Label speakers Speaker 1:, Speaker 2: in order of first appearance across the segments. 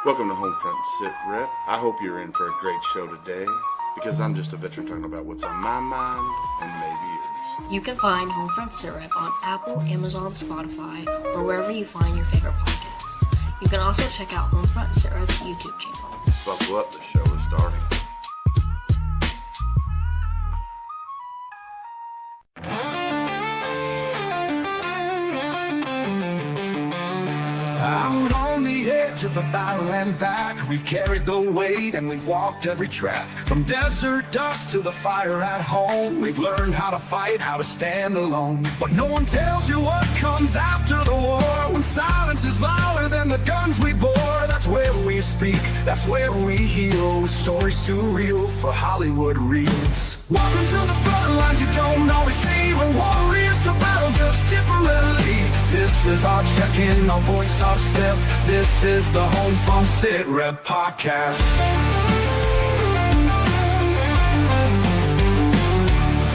Speaker 1: Welcome to HomeFront SitRep. I hope you're in for a great show today because I'm just a veteran talking about what's on my mind and maybe yours.
Speaker 2: You can find HomeFront SitRep on Apple, Amazon, Spotify, or wherever you find your favorite podcasts. You can also check out HomeFront SitRep's YouTube channel.
Speaker 1: Buckle up, the show is starting.
Speaker 3: Out on the edge of the battle and back, we've carried the weight and we've walked every track. From desert dust to the fire at home, we've learned how to fight, how to stand alone. But no one tells you what comes after the war, when silence is louder than the guns we bore. That's where we speak, that's where we heal, with stories too real for Hollywood reels. Welcome to the front lines you don't always see, when warriors to battle just differently. This is our check-in, our voice, our step. This is the HomeFront SitRep podcast.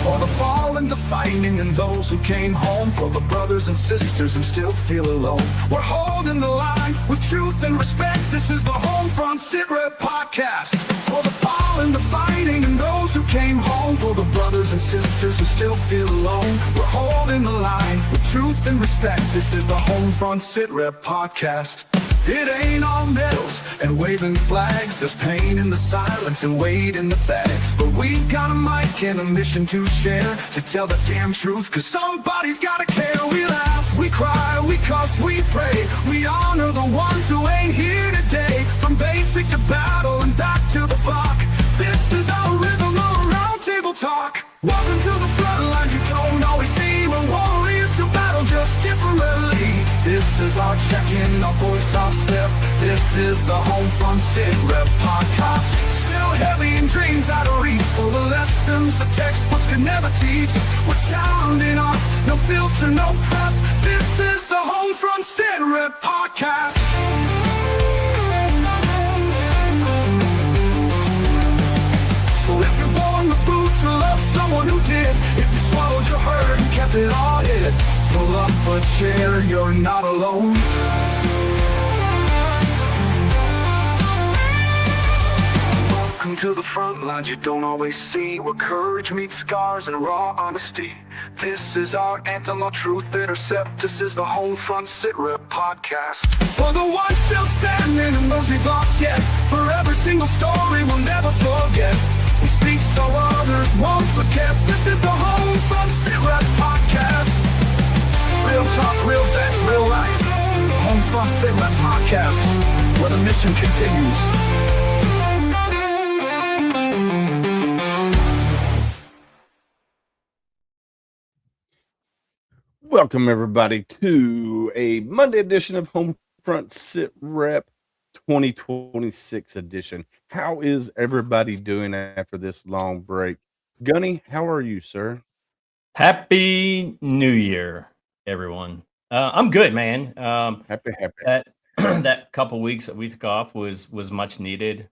Speaker 3: For the fallen, the fighting, and those who came home. For the brothers and sisters who still feel alone. We're holding the line with truth and respect. This is the HomeFront SitRep podcast. For the fallen, the fighting, and those who came home. For the brothers and sisters who still feel alone. We're holding the line with truth and respect. This is the HomeFront SitRep podcast. It ain't all medals and waving flags. There's pain in the silence and weight in the facts. But we've got a mic and a mission to share, to tell the damn truth, cause somebody's gotta care. We laugh, we cry, we cuss, we pray. We honor the ones who ain't here today. From basic to battle and back to the block. This is our rhythm, our round table talk. Welcome to the front lines you don't always see, when warriors to battle just differently. This is our check-in, our voice, our step. This is the HomeFront SitRep podcast. Still heavy in dreams out of reach, full of lessons the textbooks could never teach. We're sounding off, no filter, no prep. This is the HomeFront SitRep podcast. So if you're born with boots or love someone who did, if you swallowed your hurt and kept it all hid, pull up a chair, you're not alone. Welcome to the front lines you don't always see, where courage meets scars and raw honesty. This is our anthem, our truth intercept. This is the HomeFront SitRep podcast. For the ones still standing and those we've lost yet, for every single story we'll never forget. We speak so others won't forget. This is the HomeFront SitRep podcast. Real talk, real facts, real life. HomeFront SitRep podcast, where the mission continues.
Speaker 1: Welcome, everybody, to a Monday edition of HomeFront SitRep 2026 edition. How is everybody doing after this long break? Gunny, how are you, sir?
Speaker 4: Happy New Year, everyone. I'm good, man.
Speaker 1: Happy.
Speaker 4: That couple weeks that we took off was much needed.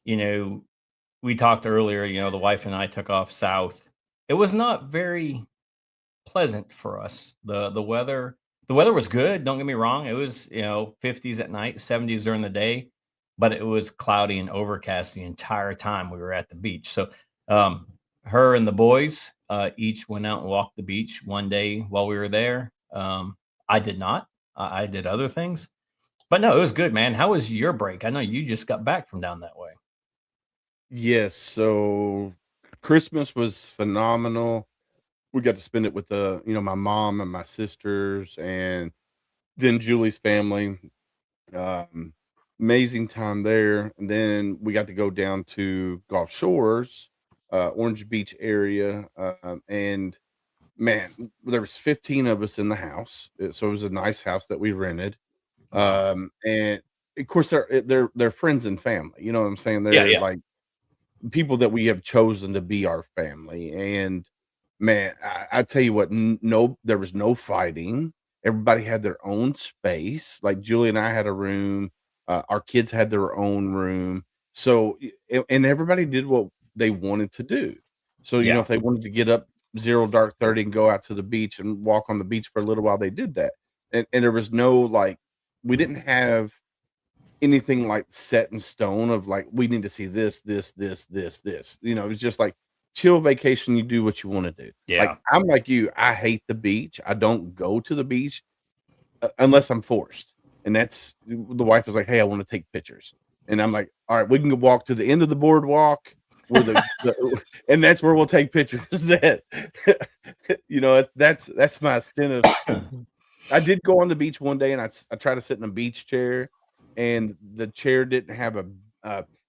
Speaker 4: We talked earlier, the wife and I took off south. It was not very pleasant for us. The weather was good, don't get me wrong. It was 50s at night, 70s during the day, but it was cloudy and overcast the entire time we were at the beach. So her and the boys each went out and walked the beach one day while we were there. I did not. I did other things, but no, it was good, man. How was your break? I know you just got back from down that way.
Speaker 1: Yes, so Christmas was phenomenal. We got to spend it with my mom and my sisters, and then Julie's family. Amazing time there. And then we got to go down to Gulf Shores, Orange Beach area, and man, there was 15 of us in the house, so it was a nice house that we rented. And of course, they're friends and family. You know what I'm saying? They're like people that we have chosen to be our family, and man, I tell you what, there was no fighting. Everybody had their own space. Like Julie and I had a room. Our kids had their own room. So, and everybody did what they wanted to do. So, if they wanted to get up 0 dark 30 and go out to the beach and walk on the beach for a little while, they did that. And there was no, we didn't have anything like set in stone of like, we need to see this, this, this, this, this. You know, it was just like chill vacation. You do what you want to do.
Speaker 4: Yeah.
Speaker 1: Like, I'm like you, I hate the beach. I don't go to the beach unless I'm forced. And that's the wife was like, "Hey, I want to take pictures." And I'm like, "All right, we can go walk to the end of the boardwalk where and that's where we'll take pictures." That you know, that's my stint of I did go on the beach one day and I tried to sit in a beach chair and the chair didn't have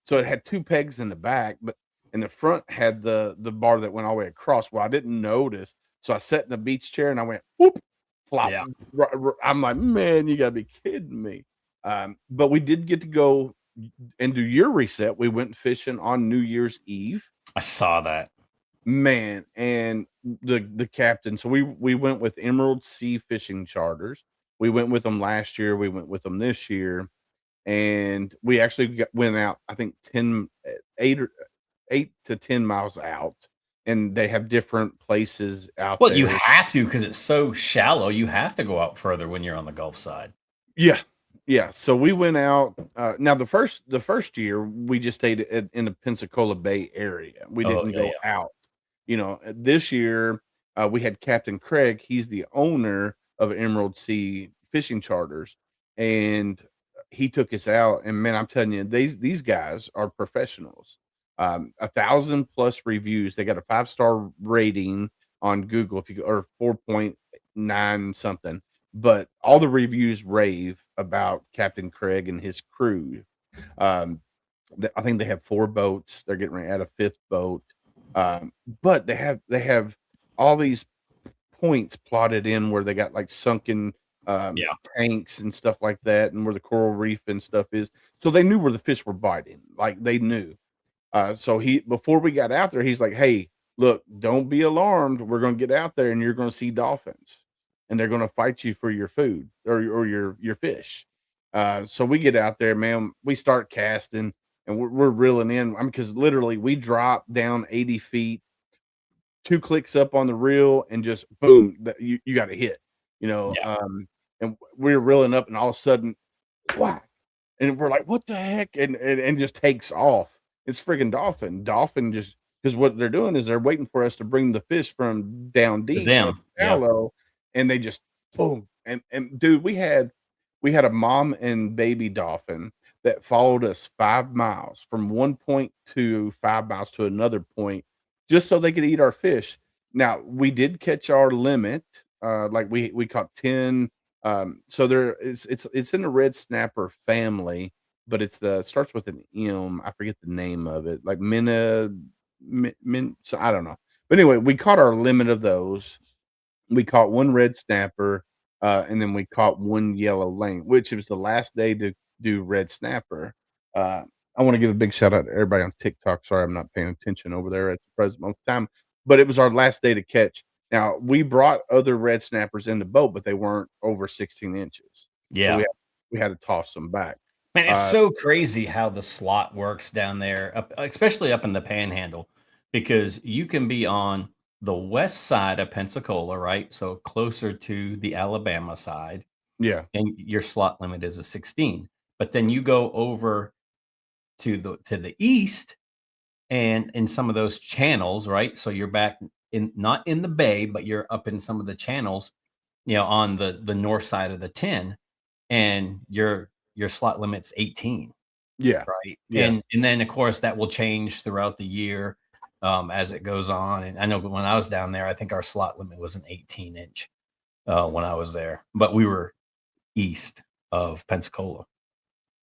Speaker 1: so it had two pegs in the back, but in the front had the bar that went all the way across. Well, I didn't notice. So I sat in a beach chair and I went whoop, flop.
Speaker 4: Yeah.
Speaker 1: I'm like, man, you gotta be kidding me. But we did get to go and do your reset. We went fishing on New Year's Eve.
Speaker 4: I saw that.
Speaker 1: Man, and the captain, so we went with Emerald Sea Fishing Charters. We went with them last year, we went with them this year, and we actually went out, I think 8 to 10 miles out, and they have different places out
Speaker 4: Well, you
Speaker 1: there.
Speaker 4: have to because it's so shallow. You have to go out further when you're on the Gulf side.
Speaker 1: Yeah. Yeah, so we went out, now the first year, we just stayed in the Pensacola Bay area. We
Speaker 4: Oh,
Speaker 1: didn't
Speaker 4: yeah,
Speaker 1: go
Speaker 4: yeah.
Speaker 1: out. You know, this year, we had Captain Craig. He's the owner of Emerald Sea Fishing Charters, and he took us out. And man, I'm telling you, these guys are professionals. 1,000+ reviews. They got a 5-star rating on Google, if you or 4.9 something. But all the reviews rave about Captain Craig and his crew. Um, I think they have 4 boats. They're getting ready to add a 5th boat. But they have all these points plotted in where they got like sunken
Speaker 4: Yeah.
Speaker 1: tanks and stuff like that, and where the coral reef and stuff is. So they knew where the fish were biting. Like they knew. So before we got out there, he's like, "Hey, look, don't be alarmed. We're going to get out there, and you're going to see dolphins, and they're going to fight you for your food or your fish." So we get out there, man. We start casting, and we're reeling in. I mean, because literally we drop down 80 feet, 2 clicks up on the reel, and just boom, you got a hit. You know,
Speaker 4: Yeah.
Speaker 1: and we're reeling up, and all of a sudden, whack, and we're like, "What the heck?" And just takes off. It's friggin' dolphin. Dolphin just because what they're doing is they're waiting for us to bring the fish from down
Speaker 4: To
Speaker 1: deep up
Speaker 4: them. Yeah.
Speaker 1: shallow, and they just boom. And dude, we had a mom and baby dolphin that followed us 5 miles from one point to 5 miles to another point just so they could eat our fish. Now, we did catch our limit. Like we caught 10. So it's in the red snapper family, but it starts with an M. I forget the name of it. Like so I don't know. But anyway, we caught our limit of those. We caught 1 red snapper, and then we caught 1 yellow lane, which was the last day to do red snapper. Uh, I wanna give a big shout out to everybody on TikTok. Sorry, I'm not paying attention over there at the present moment in time, but it was our last day to catch. Now, we brought other red snappers in the boat, but they weren't over 16 inches, so
Speaker 4: Yeah.
Speaker 1: we had to toss them back.
Speaker 4: Man, it's
Speaker 1: Uh,
Speaker 4: so crazy how the slot works down there, especially up in the Panhandle, because you can be on the west side of Pensacola, right? So closer to the Alabama side,
Speaker 1: yeah,
Speaker 4: and your slot limit is a 16. But then you go over to the east and in some of those channels, right? So you're back in not in the bay, but you're up in some of the channels, on the north side of the 10, and your slot limit's 18,
Speaker 1: yeah,
Speaker 4: right?
Speaker 1: yeah.
Speaker 4: And then of course that will change throughout the year as it goes on. And I know when I was down there, I think our slot limit was an 18-inch when I was there, but we were east of Pensacola.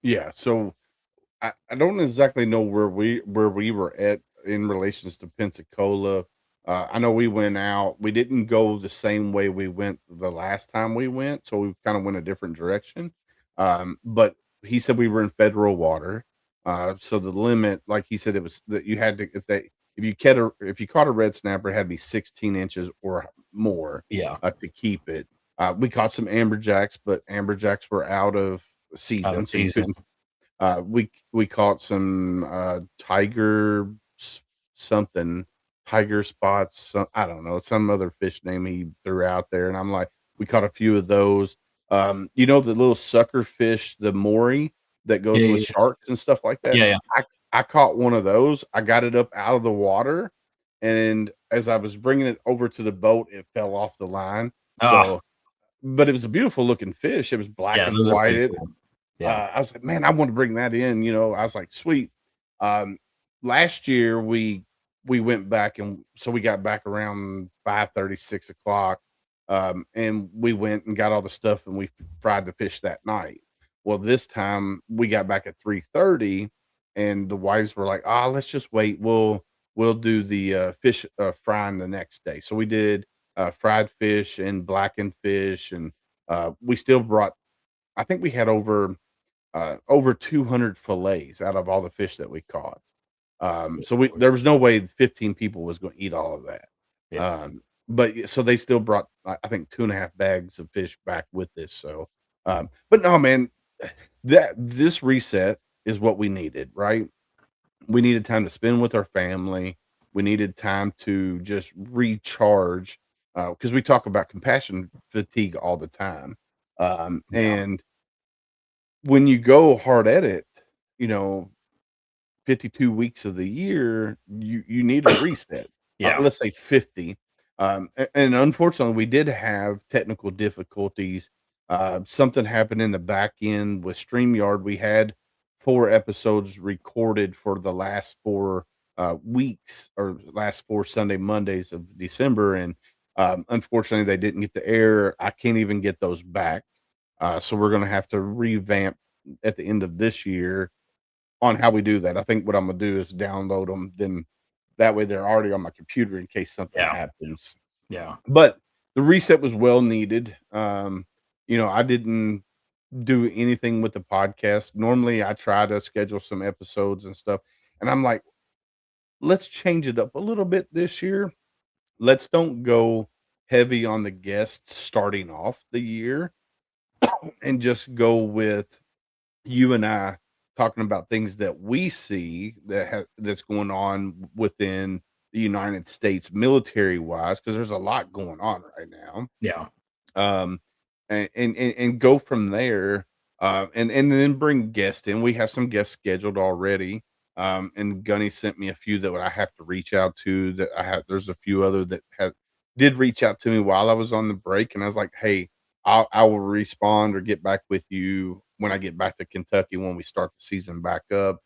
Speaker 1: Yeah, so I don't exactly know where we were at in relations to Pensacola. I know we went out. We didn't go the same way we went the last time we went, so we kind of went a different direction. But he said we were in federal water. So the limit, like he said, it was that you had to if you caught a red snapper, it had to be 16 inches or more
Speaker 4: Yeah,
Speaker 1: to keep it. We caught some amberjacks, but amberjacks were out of
Speaker 4: out
Speaker 1: season,
Speaker 4: of
Speaker 1: so you
Speaker 4: season.
Speaker 1: couldn't we caught some, tiger something, tiger spots, I don't know, some other fish name he threw out there, and I'm like we caught a few of those. The little sucker fish, the Maury, that goes
Speaker 4: Yeah,
Speaker 1: with
Speaker 4: yeah,
Speaker 1: sharks and stuff like that.
Speaker 4: yeah, yeah.
Speaker 1: I caught one of those. I got it up out of the water, and as I was bringing it over to the boat, it fell off the line.
Speaker 4: Oh,
Speaker 1: So, but it was a beautiful looking fish. It was black
Speaker 4: yeah,
Speaker 1: and
Speaker 4: those are pretty
Speaker 1: whited.
Speaker 4: cool. Yeah,
Speaker 1: I was like, "Man, I want to bring that in," I was like, "Sweet." Um, Last year we went back, and so we got back around 5:30, 6 o'clock, and we went and got all the stuff, and we fried the fish that night. Well, this time we got back at 3:30, and the wives were like, "Ah, let's just wait. We'll do the fish frying the next day." So we did fried fish and blackened fish, and we still brought. I think we had over 200 fillets out of all the fish that we caught. So there was no way 15 people was going to eat all of that.
Speaker 4: yeah,
Speaker 1: So they still brought, I think, 2.5 bags of fish back with this. So, but no, man, that this reset is what we needed, right? We needed time to spend with our family. We needed time to just recharge because we talk about compassion fatigue all the time.
Speaker 4: yeah,
Speaker 1: And when you go hard at it, you know, 52 weeks of the year, you need a reset.
Speaker 4: yeah,
Speaker 1: Let's say 50. And unfortunately, we did have technical difficulties. Something happened in the back end with StreamYard. We had 4 episodes recorded for the last 4 weeks or last 4 Mondays of December. And unfortunately, they didn't get to air. I can't even get those back. So we're going to have to revamp at the end of this year on how we do that. I think what I'm gonna do is download them, then that way they're already on my computer in case something
Speaker 4: yeah,
Speaker 1: happens.
Speaker 4: yeah,
Speaker 1: But the reset was well needed. I didn't do anything with the podcast. Normally, I try to schedule some episodes and stuff, and I'm like, let's change it up a little bit this year. Let's don't go heavy on the guests starting off the year and just go with you and I talking about things that we see that's going on within the United States military wise, because there's a lot going on right now.
Speaker 4: yeah,
Speaker 1: Um, and go from there. And then bring guests in. We have some guests scheduled already. And Gunny sent me a few that I have to reach out to. That I have. There's a few other that have did reach out to me while I was on the break, and I was like, "Hey, I will respond or get back with you when I get back to Kentucky when we start the season back up."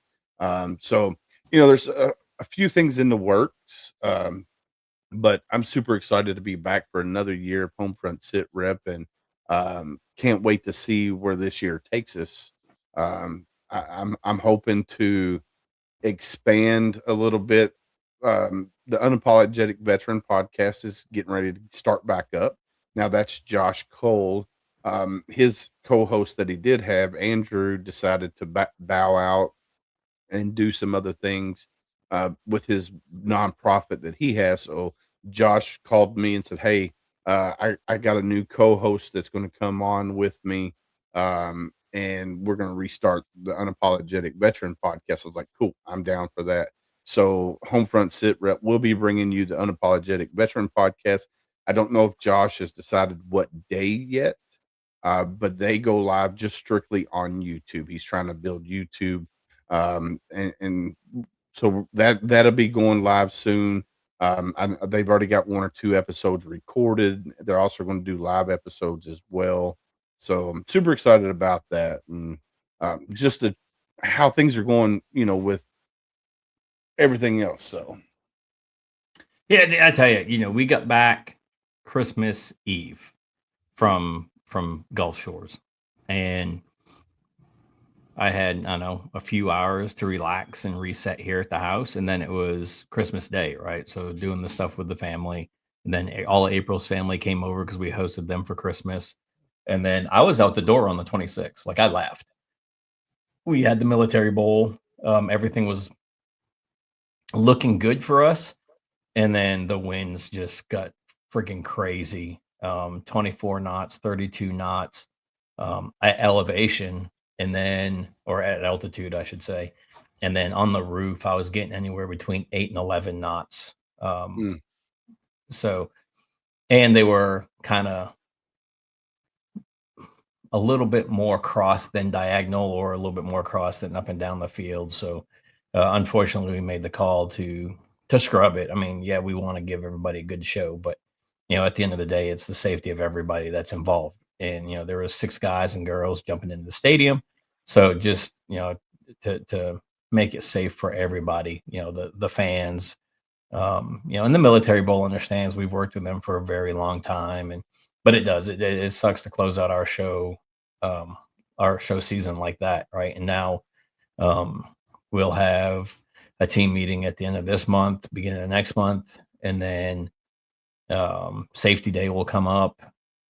Speaker 1: So there's a few things in the works. But I'm super excited to be back for another year of Homefront SitRep, and can't wait to see where this year takes us. I'm hoping to expand a little bit. The Unapologetic Veteran podcast is getting ready to start back up. Now that's Josh Cole. His co-host that he did have, Andrew, decided to bow out and do some other things with his nonprofit that he has. So Josh called me and said, "Hey, I got a new co-host that's going to come on with me, and we're going to restart the Unapologetic Veteran podcast." I was like, "Cool, I'm down for that." So Homefront SitRep will be bringing you the Unapologetic Veteran podcast. I don't know if Josh has decided what day yet, but they go live just strictly on YouTube. He's trying to build YouTube, and so that'll be going live soon. They've already got 1 or 2 episodes recorded. They're also going to do live episodes as well. So I'm super excited about that, and just how things are going, with everything else. So
Speaker 4: yeah. I tell you, we got back Christmas Eve from Gulf Shores, and I had, I don't know, a few hours to relax and reset here at the house. And then it was Christmas Day, right? So doing the stuff with the family. And then all of April's family came over because we hosted them for Christmas. And then I was out the door on the 26th. Like I left. We had the military bowl. Everything was looking good for us. And then the winds just got freaking crazy. 24 knots, 32 knots at elevation, and then, or at altitude, I should say. And then on the roof, I was getting anywhere between 8 and 11 knots.
Speaker 1: mm,
Speaker 4: So, and they were kind of a little bit more cross than diagonal, or a little bit more cross than up and down the field. So unfortunately, we made the call to scrub it. I mean, yeah, we want to give everybody a good show, but at the end of the day, it's the safety of everybody that's involved. And there was 6 guys and girls jumping into the stadium, so just to make it safe for everybody, the fans, and the military bowl understands. We've worked with them for a very long time, but it sucks to close out our show season like that, right? And now we'll have a team meeting at the end of this month, beginning of next month, and then safety day will come up,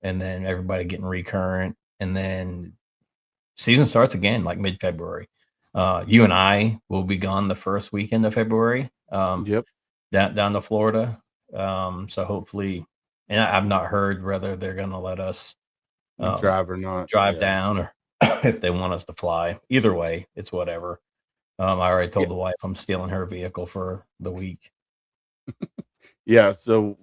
Speaker 4: and then everybody getting recurrent, and then season starts again like mid-February. You and I will be gone the first weekend of February.
Speaker 1: Yep.
Speaker 4: Down to Florida. So hopefully, and I've not heard whether they're going to let us
Speaker 1: drive or not.
Speaker 4: drive down, or if they want us to fly. Either way, it's whatever. I already told the wife I'm stealing her vehicle for the week.
Speaker 1: Yeah. So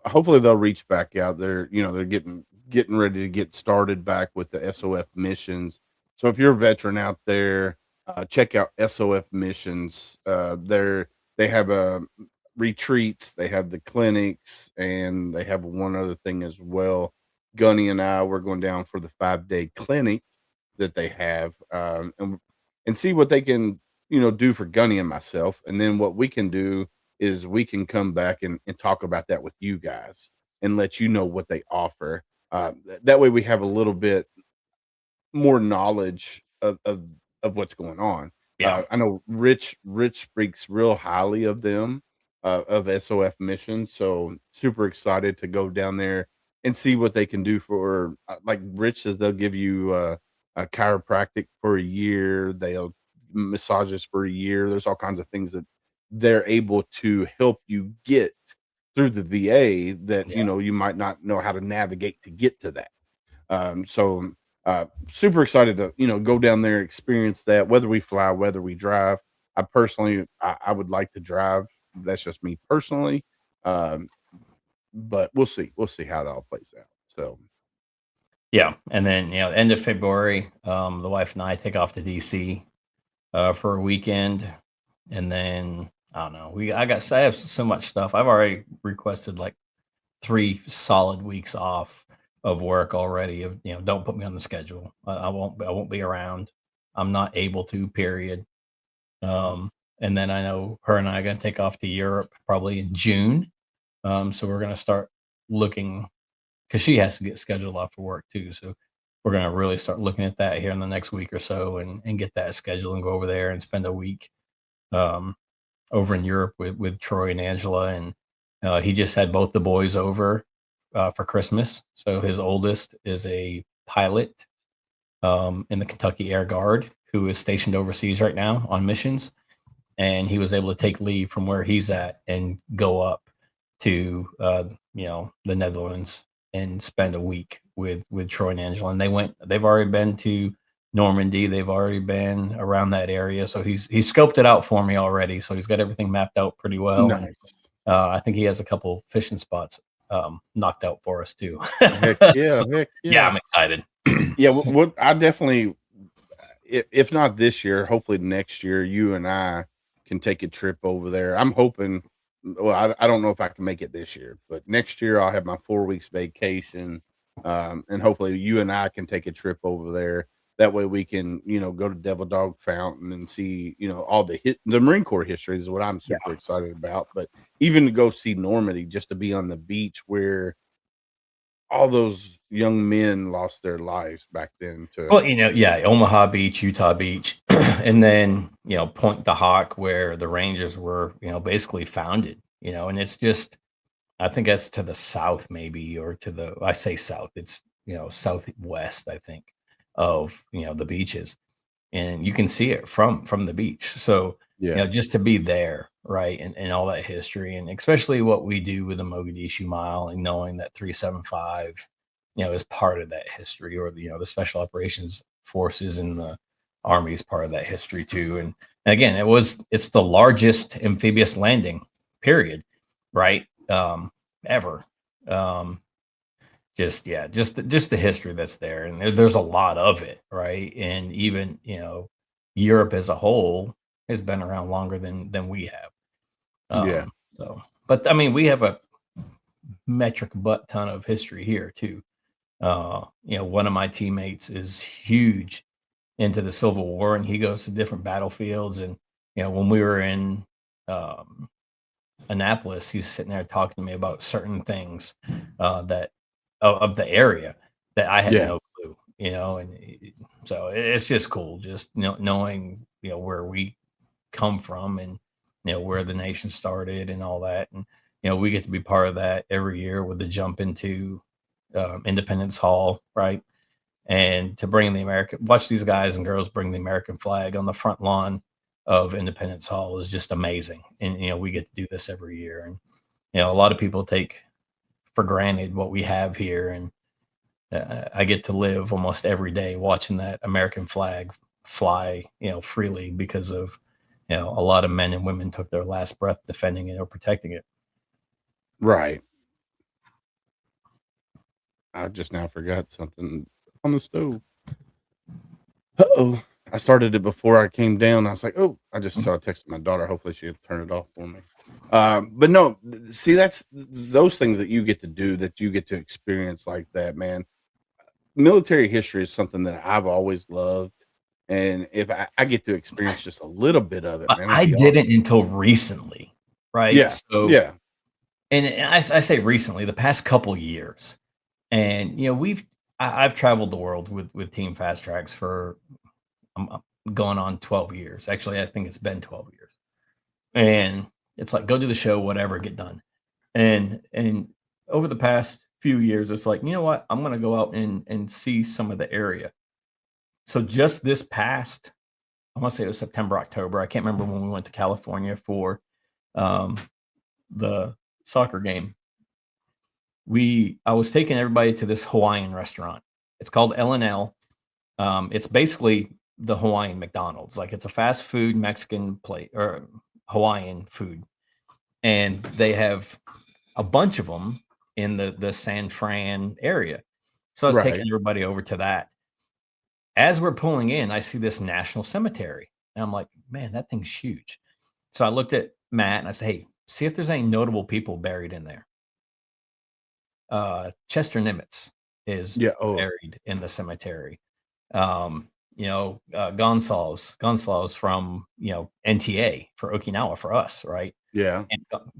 Speaker 1: hopefully they'll reach back out. They're getting ready to get started back with the SOF missions. So if you're a veteran out there, check out SOF missions. They have retreats, they have the clinics, and they have one other thing as well. Gunny and I, we're going down for the 5-day clinic that they have, and see what they can, do for Gunny and myself. And then what we can do is we can come back and talk about that with you guys and let you know what they offer. That way we have a little bit more knowledge of what's going on.
Speaker 4: Yeah.
Speaker 1: I know Rich speaks real highly of them, of SOF missions. So super excited to go down there and see what they can do for, like Rich says, they'll give you a chiropractic for a year. They'll massages for a year. There's all kinds of things that they're able to help you get through the VA that, you might not know how to navigate to get to that. So super excited to go down there, experience that, whether we fly, whether we drive. I would like to drive. That's just me personally. But we'll see how it all plays out. So
Speaker 4: Yeah. And then end of February, the wife and I take off to DC for a weekend, and then I don't know, I have so much stuff. I've already requested like 3 solid weeks off of work already. Don't put me on the schedule. I won't be around. I'm not able to, period. And then I know her and I are going to take off to Europe probably in June. So we're going to start looking, because she has to get scheduled off for work too. So we're going to really start looking at that here in the next week or so, and get that scheduled and go over there and spend a week over in Europe with Troy and Angela. And he just had both the boys over for Christmas. So his oldest is a pilot in the Kentucky Air Guard, who is stationed overseas right now on missions. And he was able to take leave from where he's at and go up to the Netherlands and spend a week with Troy and Angela. And they've already been to Normandy. They've already been around that area. So he's scoped it out for me already. So he's got everything mapped out pretty well.
Speaker 1: nice.
Speaker 4: And, I think he has a couple fishing spots knocked out for us too.
Speaker 1: Heck yeah,
Speaker 4: So, yeah, I'm excited.
Speaker 1: Yeah, what I definitely, if not this year, hopefully next year, you and I can take a trip over there. I'm hoping. Well, I don't know if I can make it this year, but next year I'll have my 4 weeks vacation, and hopefully you and I can take a trip over there. That way we can, go to Devil Dog Fountain and see, all the Marine Corps history is what I'm super excited about. But even to go see Normandy, just to be on the beach where all those young men lost their lives back then.
Speaker 4: Well, Omaha Beach, Utah Beach, and then, Point de Hoc, where the Rangers were, basically founded, and it's just, I think that's to the south maybe, or I say south, it's, southwest, I think, of, the beaches, and you can see it from the beach. So, just to be there, right, and all that history, and especially what we do with the Mogadishu Mile, and knowing that 375, is part of that history, or the Special Operations Forces and the Army is part of that history too. And again, it's the largest amphibious landing, period, right, ever. just the history that's there, and there's a lot of it, right? And even Europe as a whole has been around longer than we have.
Speaker 1: Yeah.
Speaker 4: So, but I mean, we have a metric butt ton of history here too. One of my teammates is huge into the Civil War, and he goes to different battlefields. And when we were in Annapolis, he's sitting there talking to me about certain things that of the area that I had
Speaker 1: Yeah.
Speaker 4: no clue. So it's just cool, just knowing where we come from, and where the nation started and all that. And we get to be part of that every year with the jump into Independence Hall, right? And to bring watch these guys and girls bring the American flag on the front lawn of Independence Hall is just amazing. And we get to do this every year. And a lot of people take for granted what we have here, and I get to live almost every day watching that American flag fly freely, because of a lot of men and women took their last breath defending it or protecting it.
Speaker 1: Right. I just now forgot something on the stove. Uh-oh. I started it before I came down. I was like, oh, I just saw a text my daughter. Hopefully she'll turn it off for me. But no, see, that's those things that you get to do, that you get to experience like that, man. Military history is something that I've always loved. And if I get to experience just a little bit of it, man,
Speaker 4: I didn't until recently, right?
Speaker 1: Yeah.
Speaker 4: So,
Speaker 1: yeah.
Speaker 4: and I say recently, the past couple years, and I've traveled the world with Team Fast Tracks for going on 12 years. Actually, I think it's been 12 years. And it's like, go do the show, whatever, get done. And over the past few years, it's like, you know what? I'm going to go out and see some of the area. So just this past, I want to say it was September, October. I can't remember when we went to California for the soccer game. I was taking everybody to this Hawaiian restaurant. It's called L&L. It's basically the Hawaiian McDonald's. Like, it's a fast food Mexican plate or Hawaiian food. And they have a bunch of them in the San Fran area. So I was taking everybody over to that. As we're pulling in, I see this national cemetery. And I'm like, man, that thing's huge. So I looked at Matt and I said, hey, see if there's any notable people buried in there. Chester Nimitz is buried in the cemetery. Gonsalves from, NTA for Okinawa for us, right?
Speaker 1: Yeah.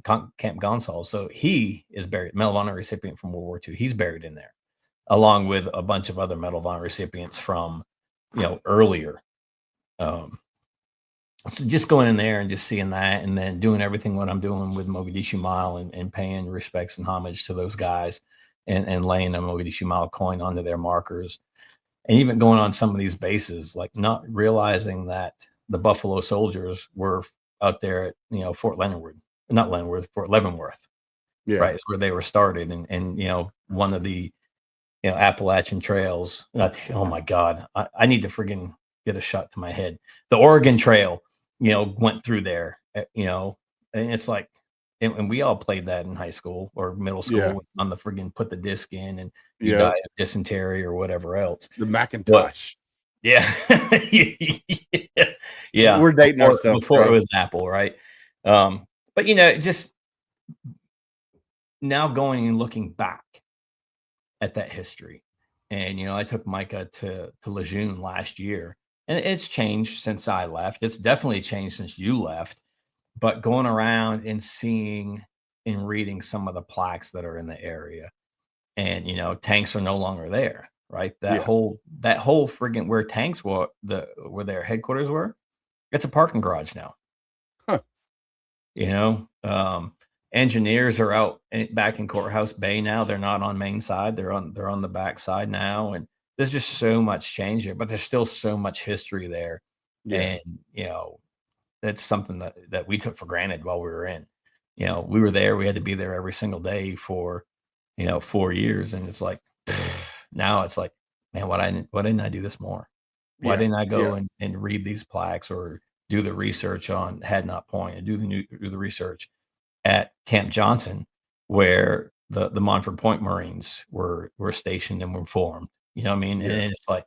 Speaker 4: Camp Gonsalves. So he is buried, Medal of Honor recipient from World War II. He's buried in there, along with a bunch of other Medal of Honor recipients from, earlier. So just going in there and just seeing that, and then doing everything what I'm doing with Mogadishu Mile, and paying respects and homage to those guys, and laying a Mogadishu Mile coin onto their markers. And even going on some of these bases, like not realizing that the Buffalo Soldiers were out there at, Fort Leavenworth.
Speaker 1: Yeah.
Speaker 4: Right. It's where they were started. And one of the, Appalachian trails. Oh my God. I need to friggin' get a shot to my head. The Oregon Trail, went through there, and it's like, and we all played that in high school or middle school on the friggin' put the disc in, and you die of dysentery or whatever else.
Speaker 1: The Macintosh.
Speaker 4: Yeah. Yeah.
Speaker 1: We're dating ourselves
Speaker 4: before it was Apple, right? But just now going and looking back at that history. And I took Micah to Lejeune last year, and it's changed since I left. It's definitely changed since you left. But going around and seeing and reading some of the plaques that are in the area, and tanks are no longer there, right? That whole friggin' where tanks were, where their headquarters were, it's a parking garage now. Engineers are out back in Courthouse Bay now. They're not on Main Side. They're on the back side now, and there's just so much change there. But there's still so much history there, and that's something that we took for granted while we were in. We were there. We had to be there every single day for 4 years, and it's like now it's like, man, why didn't I do this more? Why didn't I go and read these plaques, or do the research on Had Not Point, and do the research at Camp Johnson, where the Montford Point Marines were stationed and were formed. You know what I mean?
Speaker 1: Yeah.
Speaker 4: And it's like,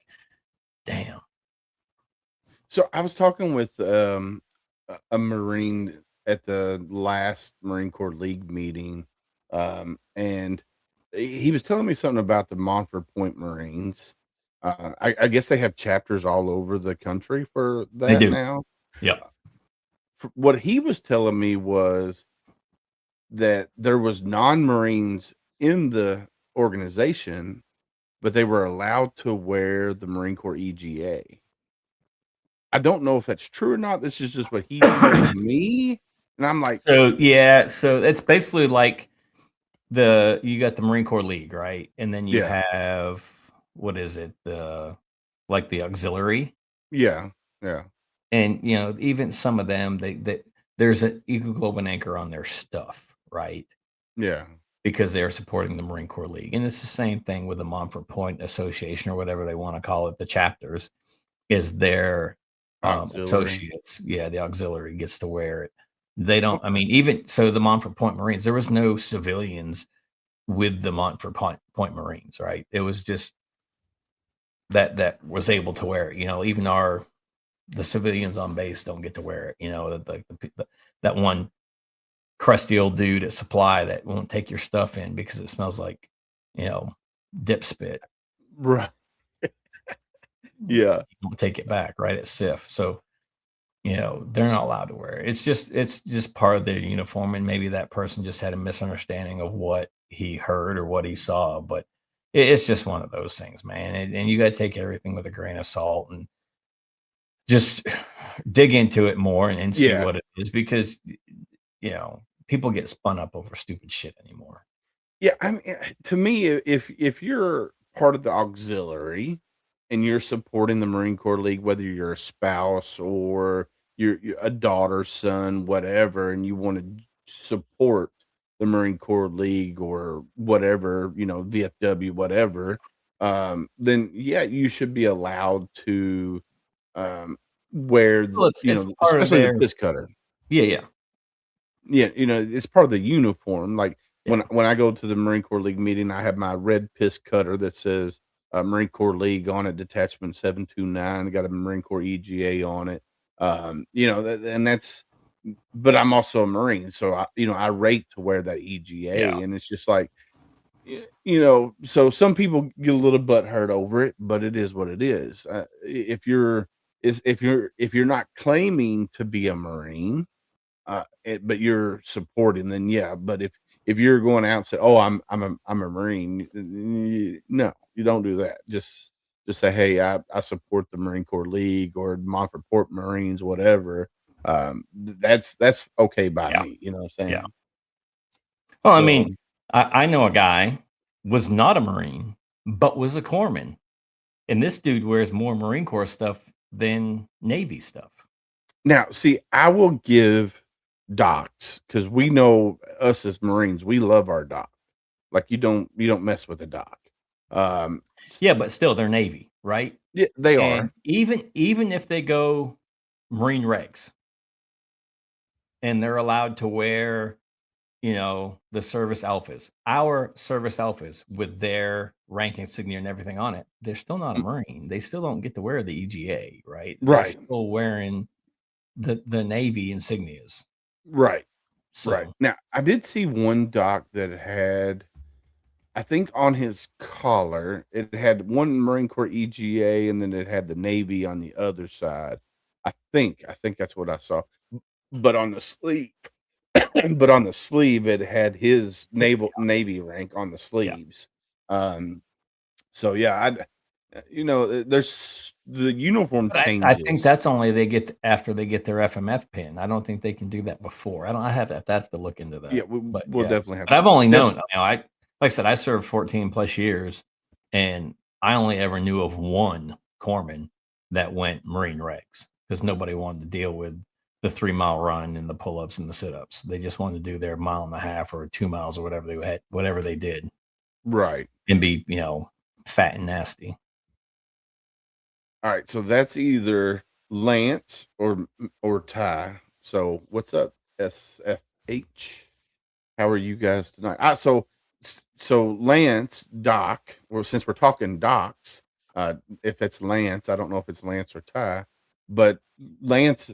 Speaker 4: damn.
Speaker 1: So I was talking with a Marine at the last Marine Corps League meeting, and he was telling me something about the Montford Point Marines. I guess they have chapters all over the country for
Speaker 4: They
Speaker 1: that
Speaker 4: do.
Speaker 1: now.
Speaker 4: Yep.
Speaker 1: What he was telling me was that there was non-Marines in the organization, but they were allowed to wear the Marine Corps EGA. I don't know if that's true or not. This is just what he told me, and I'm like,
Speaker 4: So yeah, so it's basically like you got the Marine Corps League, right? And then you
Speaker 1: yeah,
Speaker 4: have, what is it? Like the auxiliary.
Speaker 1: yeah, yeah,
Speaker 4: And even some of them, there's an Eagle Globe and Anchor on their stuff, right?
Speaker 1: yeah,
Speaker 4: Because they're supporting the Marine Corps League. And it's the same thing with the Montford Point Association, or whatever they want to call it, the chapters, is their
Speaker 1: auxiliary,
Speaker 4: associates. Yeah, the auxiliary gets to wear it. They don't, I mean, even so, the Montford Point Marines, there was no civilians with the Montford Point Marines, right? It was just that was able to wear it. Even the civilians on base don't get to wear it. That one crusty old dude at supply that won't take your stuff in because it smells like, dip spit.
Speaker 1: right? Yeah,
Speaker 4: You won't take it back, right? At SIF. So, they're not allowed to wear it. It's just part of their uniform. And maybe that person just had a misunderstanding of what he heard or what he saw. But it's just one of those things, man. And you got to take everything with a grain of salt and just dig into it more and see
Speaker 1: yeah,
Speaker 4: what it is, because people get spun up over stupid shit anymore.
Speaker 1: yeah. I mean, to me, if you're part of the auxiliary and you're supporting the Marine Corps League, whether you're a spouse or you're a daughter, son, whatever, and you want to support the Marine Corps League or whatever, VFW, whatever, then yeah, you should be allowed to um, wear,
Speaker 4: Well, it's part of
Speaker 1: especially the
Speaker 4: their.
Speaker 1: piss cutter.
Speaker 4: Yeah.
Speaker 1: Yeah, it's part of the uniform. Like
Speaker 4: Yeah.
Speaker 1: when I go to the Marine Corps League meeting, I have my red piss cutter that says Marine Corps League on it, Detachment 729. Got a Marine Corps EGA on it. And that's. But I'm also a Marine, so I rate to wear that EGA,
Speaker 4: Yeah.
Speaker 1: and it's just like, So some people get a little butt hurt over it, but it is what it is. If you're not claiming to be a Marine, but you're supporting, then yeah. But if you're going out and say, "Oh, I'm a Marine," no, you don't do that. Just say, "Hey, I support the Marine Corps League or Montford Port Marines, whatever." That's okay by
Speaker 4: Yeah.
Speaker 1: me. You know what I'm
Speaker 4: Yeah.
Speaker 1: saying?
Speaker 4: Well, I
Speaker 1: So
Speaker 4: mean, I know a guy was not a Marine, but was a corpsman. And this dude wears more Marine Corps stuff than Navy stuff.
Speaker 1: now, see, I will give docs because we know us as Marines, we love our doc. Like you don't mess with a doc. Um,
Speaker 4: Yeah, but still, they're Navy, right?
Speaker 1: yeah, they
Speaker 4: And
Speaker 1: are.
Speaker 4: even if they go Marine regs and they're allowed to wear, the service alphas, our service alphas with their rank insignia and everything on it, they're still not a Marine. They still don't get to wear the EGA, right? They're
Speaker 1: Right,
Speaker 4: still wearing the Navy insignias.
Speaker 1: right, right.
Speaker 4: So
Speaker 1: Now, I did see one doc that had, I think on his collar, it had one Marine Corps EGA and then it had the Navy on the other side. I think that's what I saw. But on the sleeve, but on the sleeve, it had his Navy rank on the
Speaker 4: yeah.
Speaker 1: sleeves. So yeah, there's the uniform
Speaker 4: But I think
Speaker 1: changes.
Speaker 4: that's only they get after they get their FMF pin. I don't think they can do that before. I have to look into
Speaker 1: Yeah,
Speaker 4: that. But
Speaker 1: we'll
Speaker 4: yeah.
Speaker 1: definitely have
Speaker 4: But
Speaker 1: to.
Speaker 4: I've only
Speaker 1: Def,
Speaker 4: known, like I said, I served 14 plus years, and I only ever knew of one corpsman that went Marine regs because nobody wanted to deal with the 3 mile run and the pull ups and the sit ups. They just wanted to do their 1.5 miles or 2 miles or whatever they did,
Speaker 1: right.
Speaker 4: and be fat and nasty.
Speaker 1: All right, so that's either Lance or Ty. So what's up, SFH? How are you guys tonight? So So Lance, Doc, well, since we're talking docs, if it's Lance, I don't know if it's Lance or Ty, but Lance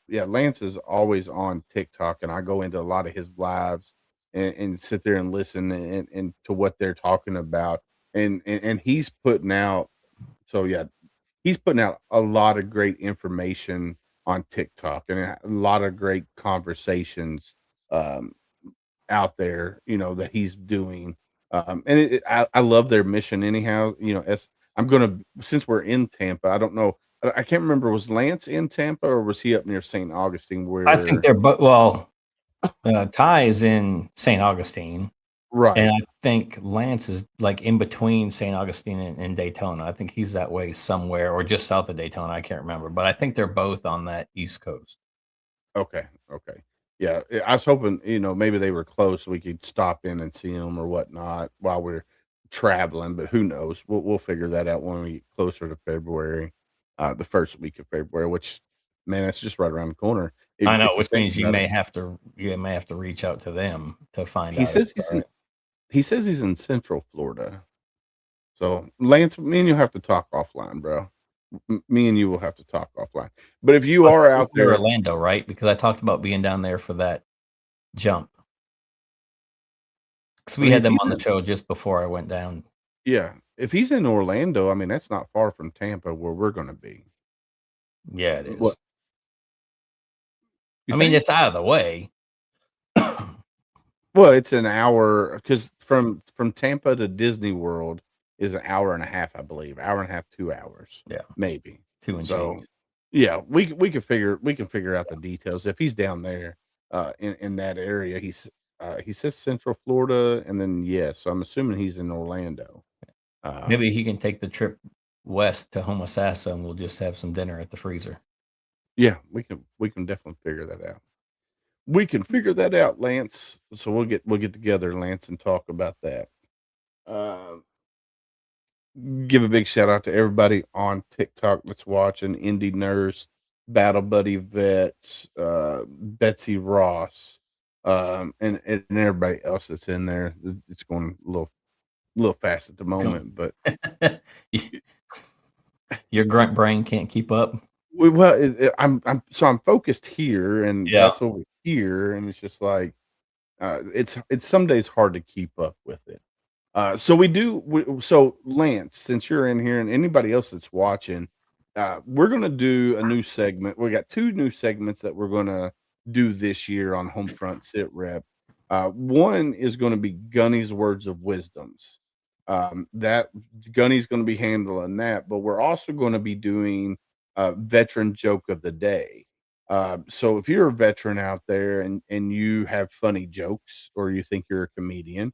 Speaker 1: Lance is always on TikTok, and I go into a lot of his lives and sit there and listen and to what they're talking about, and he's putting out. So yeah, he's putting out a lot of great information on TikTok and a lot of great conversations. Um, out there, that he's doing. I love their mission anyhow. As I'm gonna since we're in Tampa, I don't know. I can't remember, was Lance in Tampa or was he up near St. Augustine
Speaker 4: I think
Speaker 1: where
Speaker 4: they're well. Ty is in St. Augustine, and
Speaker 1: right.
Speaker 4: I think Lance is like in between St. Augustine and Daytona. I think he's that way somewhere, or just south of Daytona. I can't remember, but I think they're both on that East Coast.
Speaker 1: Okay, okay. Yeah, I was hoping, maybe they were close so we could stop in and see them or whatnot while we're traveling, but who knows? We'll figure that out when we get closer to February, the first week of February, which, man, that's just right around the corner.
Speaker 4: I know,
Speaker 1: If you
Speaker 4: which
Speaker 1: think
Speaker 4: means
Speaker 1: about it,
Speaker 4: you may have to reach out to them to find
Speaker 1: he
Speaker 4: out if
Speaker 1: says he says he's in Central Florida. So Lance, me and you have to talk offline, bro. Me and you will have to talk offline. But if you are out
Speaker 4: near
Speaker 1: there,
Speaker 4: Orlando, right? Because I talked about being down there for that jump. Because
Speaker 1: I
Speaker 4: we
Speaker 1: mean,
Speaker 4: had
Speaker 1: if
Speaker 4: them
Speaker 1: he's
Speaker 4: on the
Speaker 1: in,
Speaker 4: show just before I went down.
Speaker 1: yeah, if he's in Orlando, I mean, that's not far from Tampa where we're going to be.
Speaker 4: Yeah, it
Speaker 1: What
Speaker 4: is.
Speaker 1: you
Speaker 4: I mean,
Speaker 1: think?
Speaker 4: it's out of the way.
Speaker 1: Well, it's an hour because from Tampa to Disney World is an hour and a half, I believe. Hour and a half, 2 hours,
Speaker 4: Yeah,
Speaker 1: maybe.
Speaker 4: 2 and change.
Speaker 1: So, yeah, we can figure out the details if he's down there in that area. He says Central Florida, and then yes, so I'm assuming he's in Orlando.
Speaker 4: Maybe he can take the trip west to Homosassa, and we'll just have some dinner at the freezer.
Speaker 1: Yeah, we can definitely figure that out. We can figure that out, Lance. So we'll get together, Lance, and talk about that. Uh, give a big shout out to everybody on TikTok that's watching: Indie Nurse, Battle Buddy Vets, Betsy Ross, and everybody else that's in there. It's going a little fast at the
Speaker 4: Come-
Speaker 1: moment, but
Speaker 4: Your grunt brain can't keep up.
Speaker 1: I'm focused here, and
Speaker 4: Yeah.
Speaker 1: that's over here, and it's just like it's some days hard to keep up with it. So Lance, since you're in here and anybody else that's watching, we're gonna do a new segment. We got two new segments that we're gonna do this year on Homefront SitRep. One is gonna be Gunny's Words of Wisdoms. That Gunny's gonna be handling that, but we're also gonna be doing veteran joke of the day. So if you're a veteran out there and you have funny jokes or you think you're a comedian,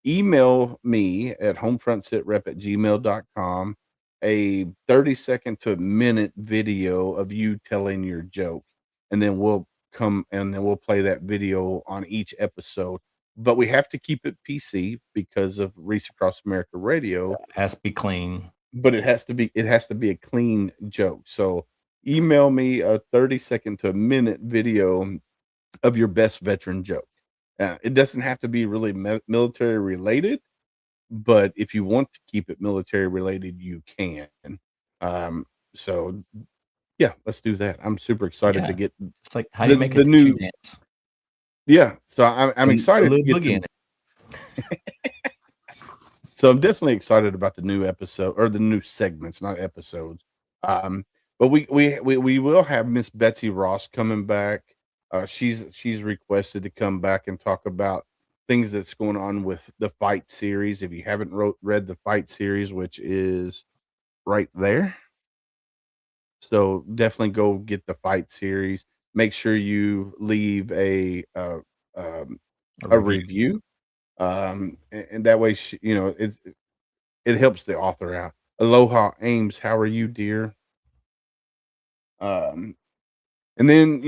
Speaker 1: email me at homefrontsitrep@gmail.com a 30-second to a minute video of you telling your joke, and then we'll play that video on each episode. But we have to keep it PC because of Reach Across America Radio,
Speaker 4: Has to be clean.
Speaker 1: but it has to be a clean joke. So email me a 30-second to a minute video of your best veteran joke. It doesn't have to be really military related, but if you want to keep it military related, you can. So yeah, let's do that. I'm super excited
Speaker 4: Yeah.
Speaker 1: to get
Speaker 4: It's like, how do you make a
Speaker 1: the
Speaker 4: tissue
Speaker 1: new.
Speaker 4: dance?
Speaker 1: Yeah, so I'm
Speaker 4: A
Speaker 1: excited to
Speaker 4: little
Speaker 1: get
Speaker 4: boogie in
Speaker 1: the.
Speaker 4: it.
Speaker 1: So I'm definitely excited about the new episode or the new segments, not episodes. But we will have Miss Betsy Ross coming back. She's requested to come back and talk about things that's going on with the Fight series. If you haven't read the Fight series, which is right there, so definitely go get the Fight series. Make sure you leave um,
Speaker 4: A
Speaker 1: a
Speaker 4: review.
Speaker 1: review, and that way it helps the author out. Aloha Ames, how are you, dear? Um, and then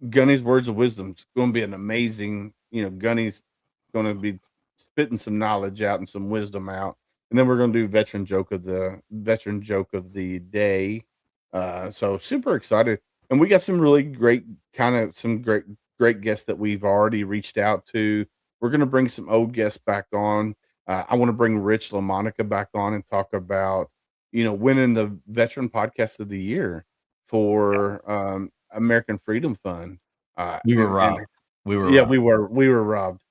Speaker 1: Gunny's words of wisdom is going to be an amazing. Gunny's going to be spitting some knowledge out and some wisdom out, and then we're going to do veteran joke of the day. So super excited, and we got some really great great guests that we've already reached out to. we're going to bring some old guests back on. I want to bring Rich LaMonica back on and talk about, winning the Veteran Podcast of the Year for American Freedom Fund.
Speaker 4: We were
Speaker 1: And
Speaker 4: robbed. We were
Speaker 1: yeah,
Speaker 4: robbed.
Speaker 1: we were robbed.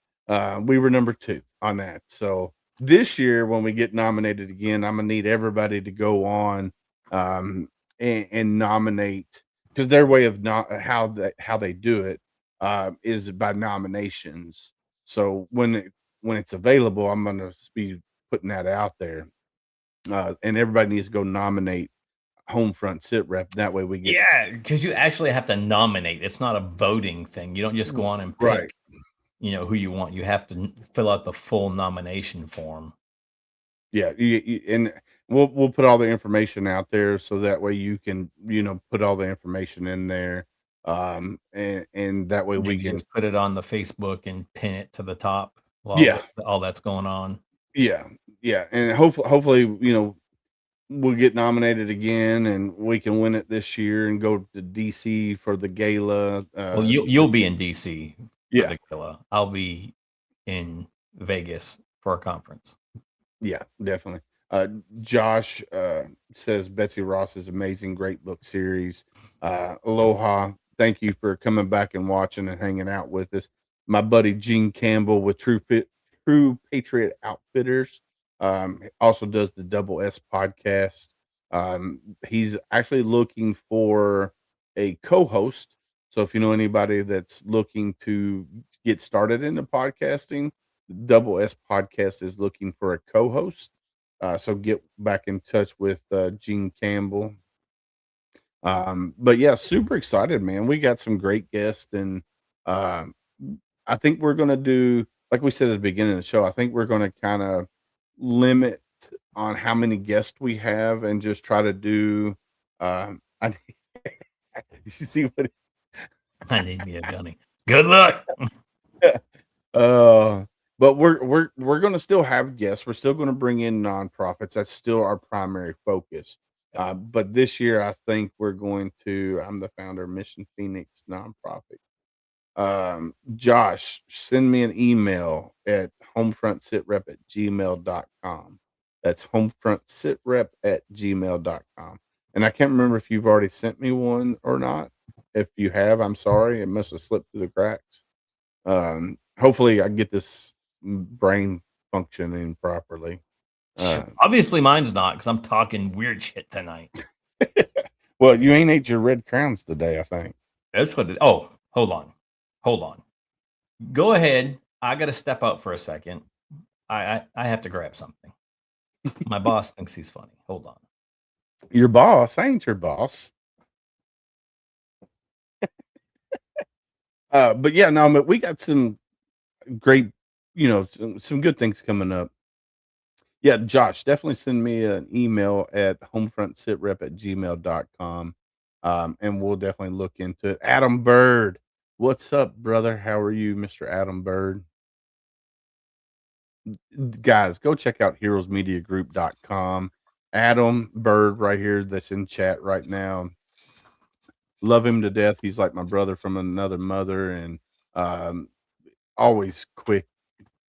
Speaker 1: We were number 2 on that. So this year, when we get nominated again, I'm gonna need everybody to go on and nominate, because their way of not how they do it is by nominations. So when it's available, I'm gonna be putting that out there, and everybody needs to go nominate HomeFront SitRep. That way we get
Speaker 4: Yeah, because you actually have to nominate. It's not a voting thing. You don't just go on and
Speaker 1: right.
Speaker 4: pick, who you want. You have to fill out the full nomination form.
Speaker 1: Yeah, and we'll put all the information out there so that way you can put all the information in there, and that way we
Speaker 4: Maybe
Speaker 1: can
Speaker 4: just put it on the Facebook and pin it to the top while
Speaker 1: yeah
Speaker 4: all that's going on.
Speaker 1: yeah, and hopefully we'll get nominated again and we can win it this year and go to DC for the gala.
Speaker 4: Well, you'll be in DC for
Speaker 1: Yeah,
Speaker 4: the gala. I'll be in Vegas for a conference.
Speaker 1: yeah, definitely. Josh says Betsy Ross's amazing, great book series. Aloha. Thank you for coming back and watching and hanging out with us. My buddy Gene Campbell with True Patriot Outfitters also does the Double S podcast. He's actually looking for a co-host. So if you know anybody that's looking to get started into podcasting, Double S Podcast is looking for a co-host. So get back in touch with Gene Campbell. But yeah, super excited, man. We got some great guests, and uh, I think we're gonna do, like we said at the beginning of the show, I think we're gonna kind of limit on how many guests we have and just try to do I you see what
Speaker 4: I need me a gunny. Good luck.
Speaker 1: Uh, but we're gonna still have guests. We're still gonna bring in nonprofits. That's still our primary focus. But this year, I think we're going to. I'm the founder of Mission Phoenix nonprofit. Josh, send me an email at homefrontsitrep@gmail.com. That's homefrontsitrep@gmail.com. And I can't remember if you've already sent me one or not. If you have, I'm sorry. It must have slipped through the cracks. Hopefully I get this brain functioning properly.
Speaker 4: Obviously, mine's not, because I'm talking weird shit tonight.
Speaker 1: Well, you ain't ate your red crowns today, I think.
Speaker 4: That's what it. Oh, hold on. Go ahead. I got to step out for a second. I have to grab something. My boss thinks he's funny. Hold on.
Speaker 1: Your boss, I ain't your boss. But yeah, no, but we got some great, some good things coming up. Yeah, Josh, definitely send me an email at homefrontsitrep@gmail.com. And we'll definitely look into it. Adam Bird, what's up, brother? How are you, Mr. Adam Bird? Guys, go check out heroesmediagroup.com. Adam Bird right here that's in chat right now. Love him to death. He's like my brother from another mother, and always quick.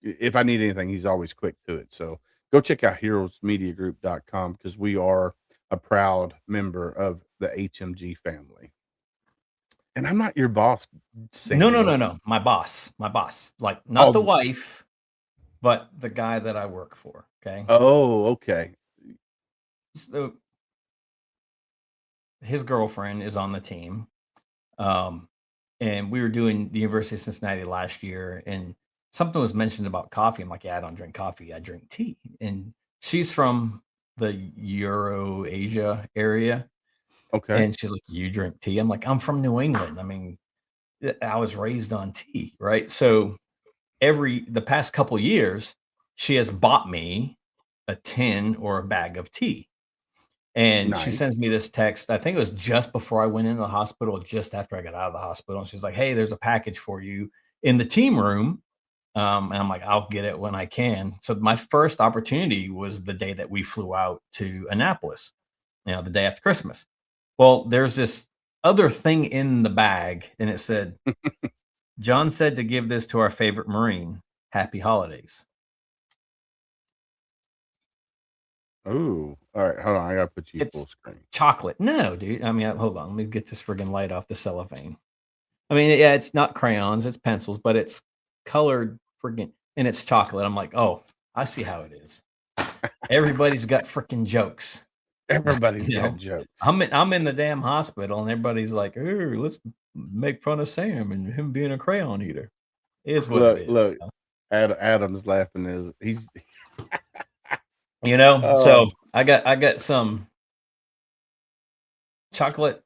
Speaker 1: If I need anything, he's always quick to it. So go check out heroesmediagroup.com because we are a proud member of the HMG family. And I'm not your boss.
Speaker 4: No. My boss. Like, not the wife, but the guy that I work for. Okay.
Speaker 1: Oh, okay.
Speaker 4: So his girlfriend is on the team. And we were doing the University of Cincinnati last year, and something was mentioned about coffee. I'm like, yeah, I don't drink coffee. I drink tea. And she's from the Euro-Asia area.
Speaker 1: Okay.
Speaker 4: And she's like, you drink tea? I'm like, I'm from New England. I mean, I was raised on tea, right? So the past couple years, she has bought me a tin or a bag of tea. And she sends me this text. I think it was just before I went into the hospital, just after I got out of the hospital. And she's like, hey, there's a package for you in the team room. And I'm like, I'll get it when I can. So my first opportunity was the day that we flew out to Annapolis, the day after Christmas. Well, there's this other thing in the bag, and it said, John said to give this to our favorite Marine. Happy holidays.
Speaker 1: Oh, all right. Hold on. I gotta put you full
Speaker 4: It's
Speaker 1: screen.
Speaker 4: chocolate. No, dude. I mean, hold on. Let me get this friggin' light off the cellophane. I mean, yeah, it's not crayons, it's pencils, but it's colored friggin' and it's chocolate. I'm like, oh, I see how it is. Everybody's got freaking jokes.
Speaker 1: Everybody's
Speaker 4: You
Speaker 1: got
Speaker 4: know,
Speaker 1: jokes.
Speaker 4: I'm in the damn hospital, and everybody's like, "Ooh, let's make fun of Sam and him being a crayon eater." It is what it
Speaker 1: Look,
Speaker 4: is.
Speaker 1: look. Adam's laughing as he's.
Speaker 4: You know,
Speaker 1: Oh,
Speaker 4: so I got some chocolate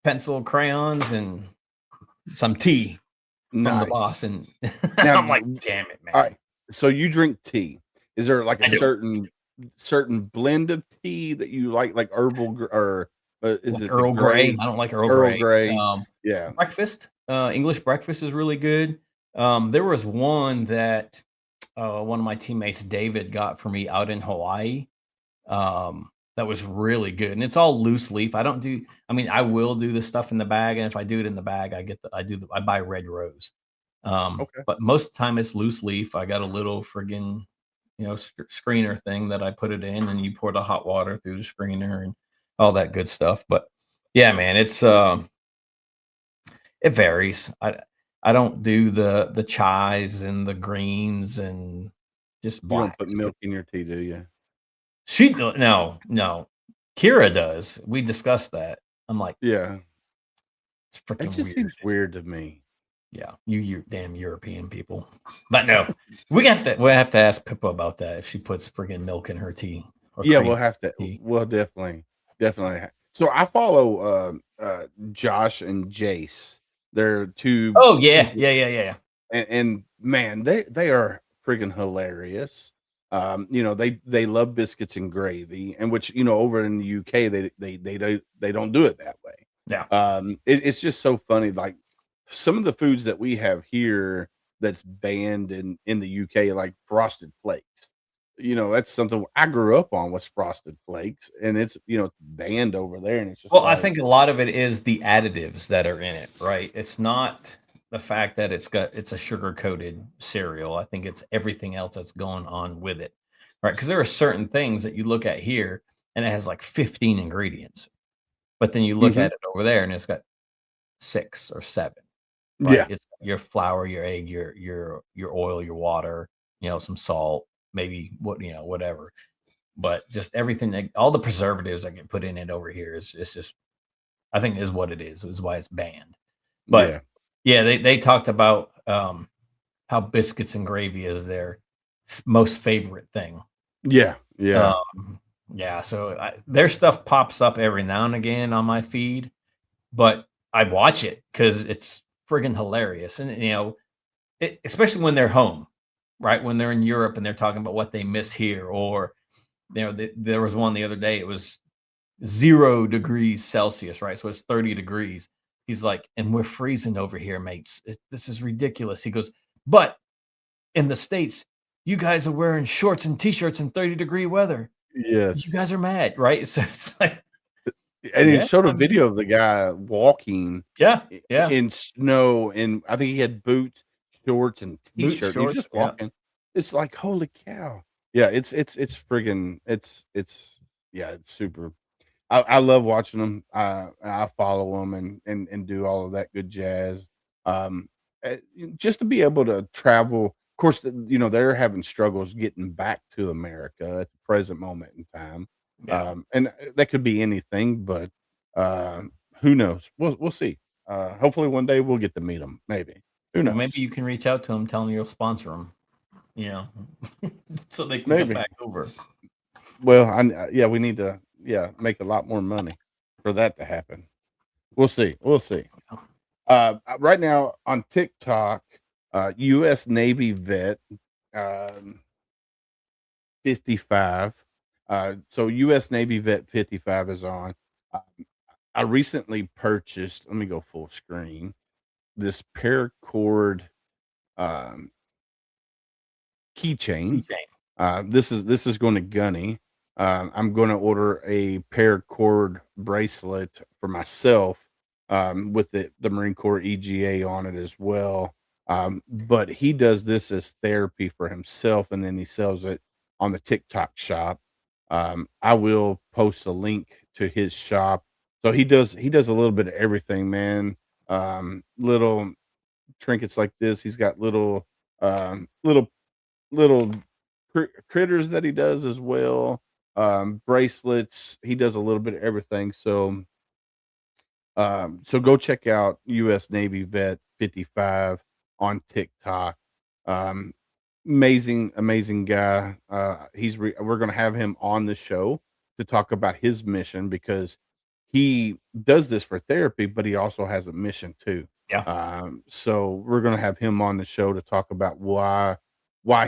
Speaker 4: pencil crayons and some tea from the boss,
Speaker 1: nice.
Speaker 4: and
Speaker 1: Now,
Speaker 4: I'm like, "Damn it,
Speaker 1: all
Speaker 4: man!"
Speaker 1: right. So you drink tea. Is there like a
Speaker 4: I do.
Speaker 1: certain blend of tea that you like herbal or is
Speaker 4: Like
Speaker 1: it the
Speaker 4: Earl Grey.
Speaker 1: gray
Speaker 4: I don't like Earl
Speaker 1: Earl
Speaker 4: Grey.
Speaker 1: Grey? Yeah.
Speaker 4: Breakfast, English breakfast is really good. There was one that one of my teammates, David, got for me out in Hawaii. That was really good, and it's all loose leaf. I don't do. I mean, I will do the stuff in the bag, and if I do it in the bag, I buy Red Rose.
Speaker 1: Okay.
Speaker 4: But most of the time it's loose leaf. I got a little friggin', screener thing that I put it in, and you pour the hot water through the screener and all that good stuff. But yeah, man, it varies. I don't do the chais and the greens and just
Speaker 1: You don't put
Speaker 4: blacks.
Speaker 1: milk in your tea, do you?
Speaker 4: No. Kira does. We discussed that. I'm like,
Speaker 1: Yeah.
Speaker 4: it's
Speaker 1: It
Speaker 4: freaking
Speaker 1: just
Speaker 4: weird.
Speaker 1: seems weird to me.
Speaker 4: Yeah, you damn European people. But no, we have to ask Pippa about that if she puts friggin' milk in her tea or
Speaker 1: Yeah,
Speaker 4: cream
Speaker 1: we'll
Speaker 4: in
Speaker 1: have to.
Speaker 4: her tea.
Speaker 1: We'll definitely. So I follow Josh and Jace. They're two
Speaker 4: Oh yeah,
Speaker 1: people,
Speaker 4: yeah.
Speaker 1: and man, they are freaking hilarious. They love biscuits and gravy, and which over in the UK they don't do it that way.
Speaker 4: Yeah.
Speaker 1: It's just so funny. Like some of the foods that we have here that's banned in the UK, like frosted flakes. That's something I grew up on was frosted flakes, and it's banned over there, and it's just
Speaker 4: Well, I
Speaker 1: like
Speaker 4: think a lot of it is the additives that are in it, right? It's not the fact that it's a sugar coated cereal. I think it's everything else that's going on with it, right? Because there are certain things that you look at here and it has like 15 ingredients, but then you look
Speaker 1: mhm,
Speaker 4: at it over there and it's got 6 or 7, right?
Speaker 1: yeah,
Speaker 4: It's your flour, your egg, your oil, your water, some salt, maybe whatever. But just everything, all the preservatives that get put in it over here is it's just I think is what it is why it's banned. But
Speaker 1: yeah,
Speaker 4: yeah, they talked about how biscuits and gravy is their most favorite thing.
Speaker 1: yeah, yeah,
Speaker 4: Yeah, so their stuff pops up every now and again on my feed, but I watch it because it's friggin' hilarious, and especially when they're home, right? When they're in Europe and they're talking about what they miss here, or there was one the other day. It was 0 degrees Celsius, right? So it's 30 degrees. He's like, and we're freezing over here, mates. This is ridiculous. He goes, but in the States, you guys are wearing shorts and t-shirts in 30-degree weather. You
Speaker 1: yes.
Speaker 4: guys are mad, right? So it's like,
Speaker 1: And it
Speaker 4: yeah,
Speaker 1: showed a
Speaker 4: I mean,
Speaker 1: video of the guy walking
Speaker 4: yeah, yeah.
Speaker 1: in snow, and I think he had boots, shorts, and
Speaker 4: Boot
Speaker 1: t-shirt. And he's
Speaker 4: shorts,
Speaker 1: just
Speaker 4: yeah.
Speaker 1: walking. It's like holy cow! Yeah, it's friggin' it's yeah, it's super. I love watching them. I follow them and do all of that good jazz. Um, just to be able to travel. Of course, they're having struggles getting back to America at the present moment in time.
Speaker 4: Yeah.
Speaker 1: And that could be anything, but uh, who knows? We'll see. Hopefully, one day we'll get to meet them. Maybe. Who
Speaker 4: Well, maybe
Speaker 1: knows?
Speaker 4: you can reach out to them, tell them you'll sponsor them, so they can come
Speaker 1: Maybe.
Speaker 4: back over.
Speaker 1: Well, yeah, we need to make a lot more money for that to happen. We'll see. We'll see. Right now on TikTok, U.S. Navy vet, um, 55. So U.S. Navy vet 55 is on. Uh, I recently purchased. Let me go full screen. This paracord um, keychain.
Speaker 4: Keychain.
Speaker 1: This is going to Gunny. I'm going to order a paracord bracelet for myself with the Marine Corps EGA on it as well. But he does this as therapy for himself, and then he sells it on the TikTok shop. I will post a link to his shop. So he does a little bit of everything, man. Little trinkets like this. He's got little little critters that he does as well. Bracelets. He does a little bit of everything. So go check out US Navy Vet 55 on TikTok. Um, amazing guy. We're gonna have him on the show to talk about his mission because he does this for therapy, but he also has a mission too.
Speaker 4: Yeah.
Speaker 1: So we're gonna have him on the show to talk about why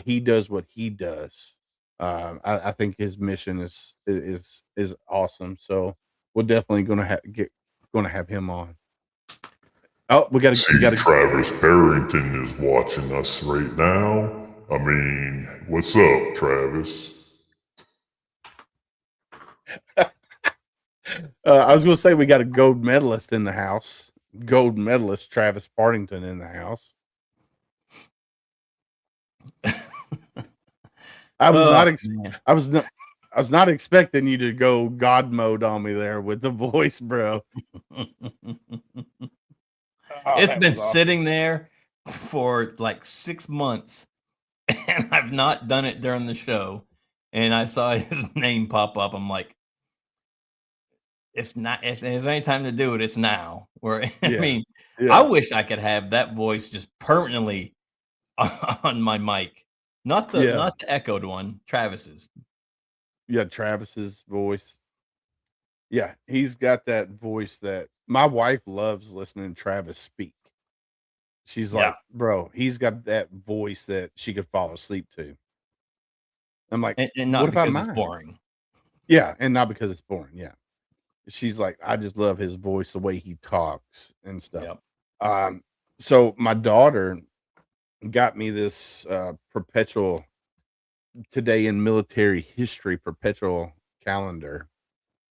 Speaker 1: he does what he does. I think his mission is awesome. So we're definitely gonna have him on. Oh, we got
Speaker 5: See, Travis Barrington is watching us right now. I mean, what's up, Travis?
Speaker 1: I was going to say we got a gold medalist in the house. Gold medalist Travis Partington in the house. I was not expecting you to go God mode on me there with the voice, bro.
Speaker 4: It's been sitting there for like 6 months, and I've not done it during the show. And I saw his name pop up. I'm like, if there's any time to do it, it's now. Or I mean, I wish I could have that voice just permanently on my mic, not the echoed one, Travis's.
Speaker 1: Yeah, Travis's voice. Yeah, he's got that voice that my wife loves listening to Travis speak. She's like, bro, he's got that voice that she could fall asleep to. I'm like,
Speaker 4: and not
Speaker 1: what about
Speaker 4: because it's
Speaker 1: mine?
Speaker 4: boring.
Speaker 1: Yeah, and not because it's boring. Yeah. She's like, I just love his voice, the way he talks and stuff.
Speaker 4: Yep.
Speaker 1: So my daughter got me this perpetual today in military history perpetual calendar.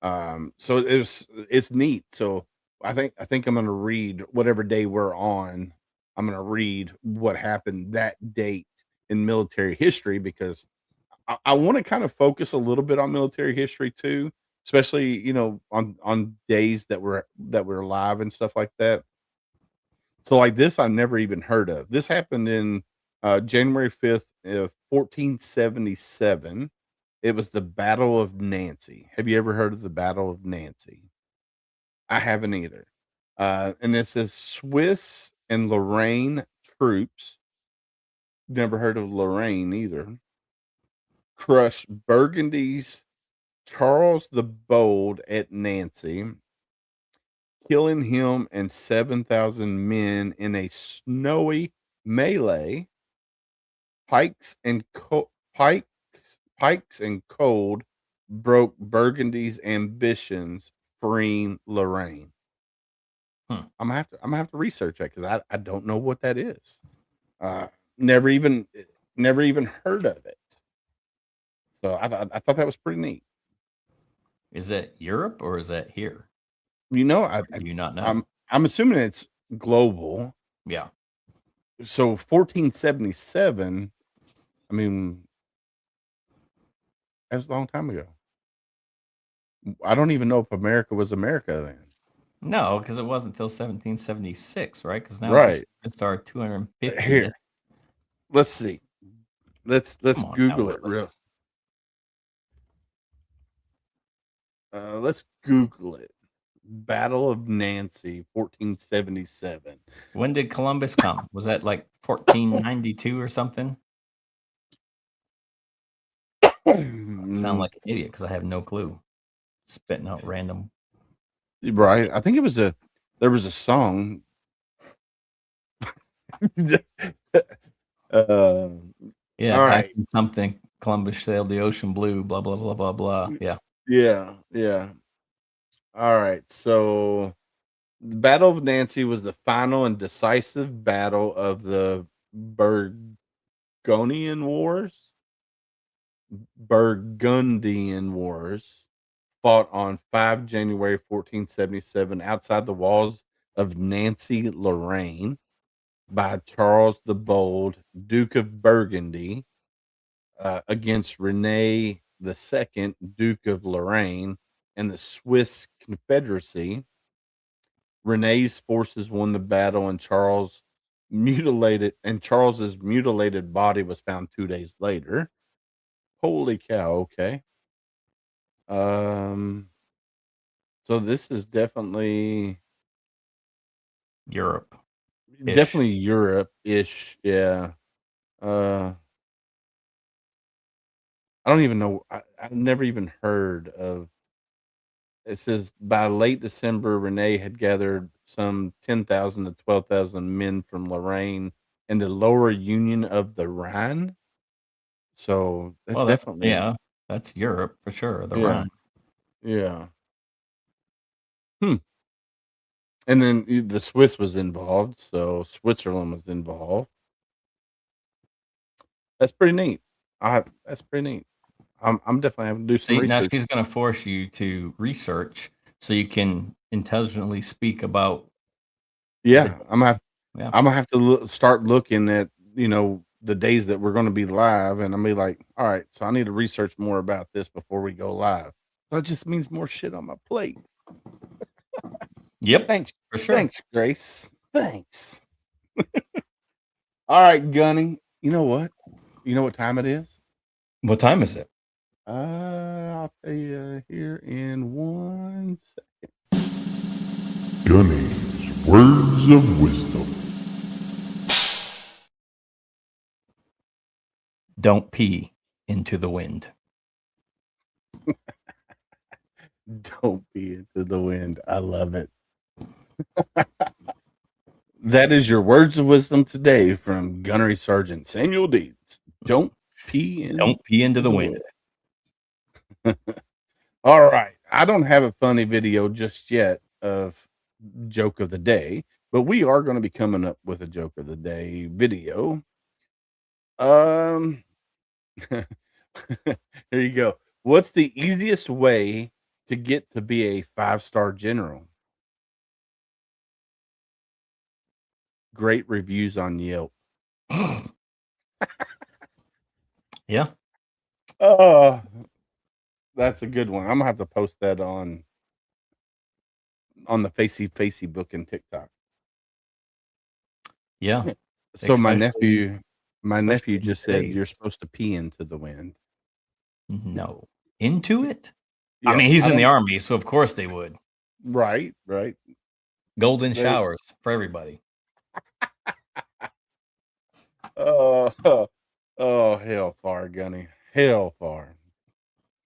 Speaker 1: So it's neat. So I think I'm gonna read whatever day we're on. I'm gonna read what happened that date in military history because I want to kind of focus a little bit on military history too, especially on days that we're alive and stuff like that. So like this, I've never even heard of. This happened in January 5th, 1477. It was the Battle of Nancy. Have you ever heard of the Battle of Nancy? I haven't either. And this is Swiss and Lorraine troops. Never heard of Lorraine either. Crushed Burgundy's Charles the Bold at Nancy, killing him and 7,000 men in a snowy melee. Pikes and cold broke Burgundy's ambitions, freeing Lorraine. I'm gonna have to research that because I don't know what that is. Never even heard of it. So I thought that was pretty neat.
Speaker 4: Is that Europe or is that here?
Speaker 1: I
Speaker 4: do you not know?
Speaker 1: I'm assuming it's global.
Speaker 4: Yeah.
Speaker 1: So 1477. I mean, that was a long time ago. I don't even know if America was America then.
Speaker 4: No, because it wasn't until 1776, right? Because now it's our 250th.
Speaker 1: Here, let's see. Let's Google it real. Let's Google it. Battle of Nancy, 1477.
Speaker 4: When did Columbus come? Was that like 1492 or something? I sound like an idiot because I have no clue. Spitting out random.
Speaker 1: Right. I think there was a song.
Speaker 4: Yeah, right. Something. Columbus sailed the ocean blue, blah, blah, blah, blah, blah. Yeah.
Speaker 1: Yeah. All right. So the Battle of Nancy was the final and decisive battle of the Burgundian Wars, fought on 5 January 1477 outside the walls of Nancy, Lorraine. by Charles the Bold, Duke of Burgundy, against Rene II, Duke of Lorraine, and the Swiss Confederacy. Rene's forces won the battle, and Charles's mutilated body was found 2 days later. Holy cow! Okay. So this is definitely
Speaker 4: Europe.
Speaker 1: Europe-ish. Yeah. Uh, I don't even know. I've never even heard of. It says by late December, Rene had gathered some 10,000 to 12,000 men from Lorraine and the lower Union of the Rhine. So that's
Speaker 4: Well,
Speaker 1: definitely
Speaker 4: that's Europe for sure. The
Speaker 1: yeah,
Speaker 4: Rhine.
Speaker 1: yeah. Hmm. And then the Swiss was involved, so Switzerland was involved. That's pretty neat. That's pretty neat. I'm definitely having to do some
Speaker 4: See, now
Speaker 1: research.
Speaker 4: she's going to force you to research so you can intelligently speak about.
Speaker 1: Yeah,
Speaker 4: Yeah.
Speaker 1: I'm gonna have to start looking at the days that we're going to be live, and I'm be like, all right, so I need to research more about this before we go live. That just means more shit on my plate.
Speaker 4: Yep.
Speaker 1: Thanks,
Speaker 4: For sure.
Speaker 1: thanks, Grace. Thanks. All right, Gunny. You know what? You know what time it is?
Speaker 4: What time is it?
Speaker 1: I'll tell you here in 1 second.
Speaker 5: Gunny's words of wisdom.
Speaker 4: Don't pee into the wind.
Speaker 1: Don't be into the wind. I love it. That is your words of wisdom today from Gunnery Sergeant Samuel Deeds. Don't pee
Speaker 4: into the wind.
Speaker 1: All right. I don't have a funny video just yet of joke of the day, but we are going to be coming up with a joke of the day video. Here you go. What's the easiest way to get to be a 5-star general? Great reviews on Yelp.
Speaker 4: Yeah.
Speaker 1: Oh, that's a good one. I'm gonna have to post that on the Facey book and TikTok.
Speaker 4: Yeah.
Speaker 1: So my
Speaker 4: Especially
Speaker 1: nephew
Speaker 4: in
Speaker 1: just said
Speaker 4: today's-
Speaker 1: you're supposed to pee into the wind.
Speaker 4: No. Into it?
Speaker 1: Yeah,
Speaker 4: I mean, he's
Speaker 1: I
Speaker 4: in the
Speaker 1: don't-
Speaker 4: army, so of course they would.
Speaker 1: Right.
Speaker 4: Golden
Speaker 1: They-
Speaker 4: showers for everybody.
Speaker 1: Oh, oh, hell far, Gunny. Hell far.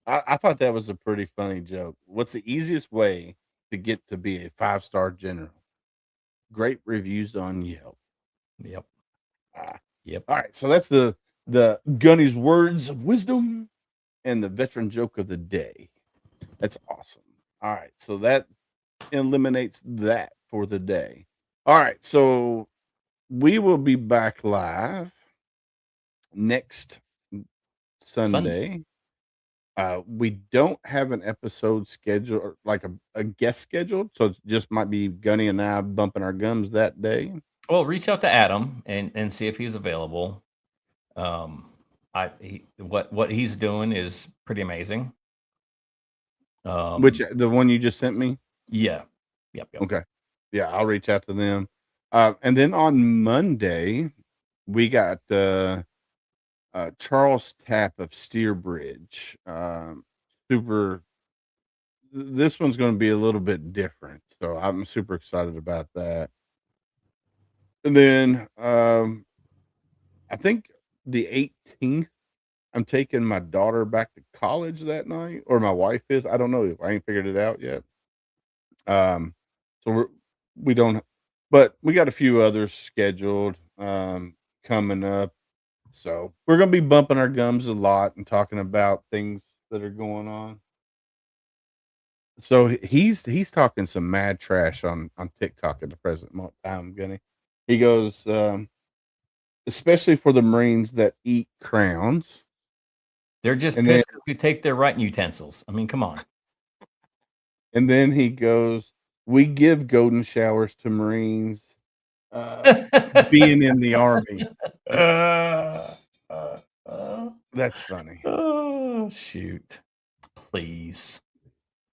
Speaker 1: I thought that was a pretty funny joke. What's the easiest way to get to be a 5-star general? Great reviews on Yelp.
Speaker 4: Yep.
Speaker 1: Ah.
Speaker 4: Yep.
Speaker 1: All right, so that's the Gunny's words of wisdom and the veteran joke of the day. That's awesome. All right, so that eliminates that for the day. All right, so we will be back live next Sunday. We don't have an episode scheduled, or like a guest scheduled, so it just might be Gunny and I bumping our gums that day.
Speaker 4: Well, reach out to Adam and see if he's available. What he's doing is pretty amazing.
Speaker 1: Which the one you just sent me?
Speaker 4: Yeah. Yep.
Speaker 1: Okay. Yeah, I'll reach out to them. And then on Monday, we got Charles Tapp of Steerbridge. This one's going to be a little bit different, so I'm super excited about that. And then I think the 18th, I'm taking my daughter back to college that night, or my wife is. I don't know. I ain't figured it out yet. So we don't, but we got a few others scheduled coming up. So we're gonna be bumping our gums a lot and talking about things that are going on. So he's talking some mad trash on TikTok at the present time, Gunny. He goes, especially for the Marines that eat crowns.
Speaker 4: They're just
Speaker 1: And
Speaker 4: pissed because we take their writing utensils. I mean, come on.
Speaker 1: And then he goes, we give golden showers to Marines. being in the Army.
Speaker 4: Uh,
Speaker 1: That's funny.
Speaker 4: Oh, shoot. Please.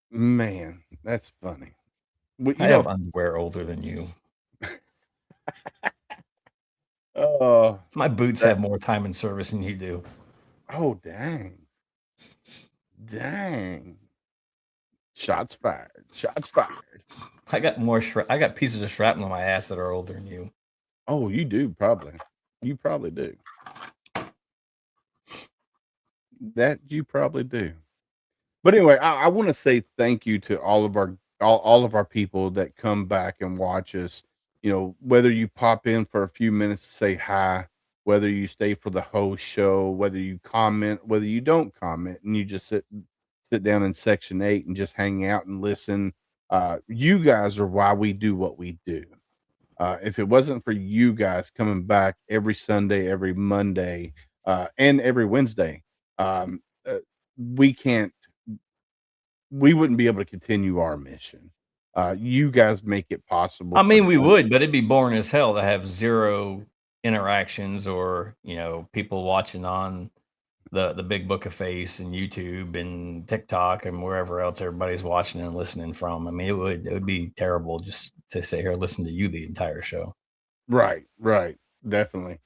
Speaker 1: Man, that's funny. Well,
Speaker 4: I have underwear older than you.
Speaker 1: oh,
Speaker 4: My boots have more time in service than you do.
Speaker 1: oh, dang. Dang. Shots fired. Shots fired.
Speaker 4: I got I got pieces of shrapnel on my ass that are older than you.
Speaker 1: Oh, you do probably. You probably do. That you probably do. But anyway, I want to say thank you to all of our people that come back and watch us. You know, whether you pop in for a few minutes to say hi, whether you stay for the whole show, whether you comment, whether you don't comment, and you just sit down in section 8 and just hang out and listen. You guys are why we do what we do. If it wasn't for you guys coming back every Sunday, every Monday, and every Wednesday, we can't we wouldn't be able to continue our mission. You guys make it possible.
Speaker 4: I mean, we would, but it'd be boring as hell to have zero interactions or, people watching on the big book of face and YouTube and TikTok and wherever else everybody's watching and listening from. I mean, it would be terrible just to sit here and listen to you the entire show.
Speaker 1: Right, definitely.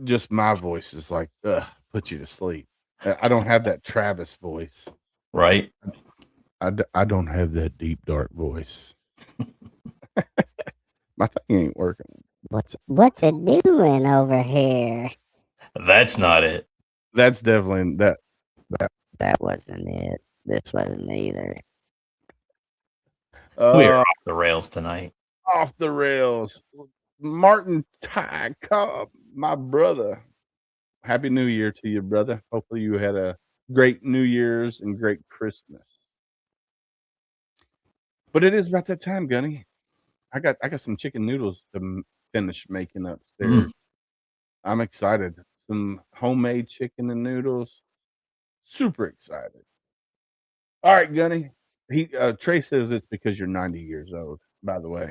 Speaker 1: Just my voice is like, put you to sleep. I don't have that Travis voice.
Speaker 4: Right.
Speaker 1: I don't have that deep, dark voice. My thing ain't working.
Speaker 6: What's it doing over here?
Speaker 4: That's not it.
Speaker 1: That's definitely
Speaker 6: That wasn't it. This wasn't either.
Speaker 4: We're off the rails tonight.
Speaker 1: Off the rails. Martin Ty Cobb, my brother. Happy New Year to you, brother. Hopefully you had a great New Year's and great Christmas. But it is about that time, Gunny. I got some chicken noodles to finish making upstairs. I'm excited. Some homemade chicken and noodles. Super excited. All right, Gunny. Trey says it's because you're 90 years old, by the way.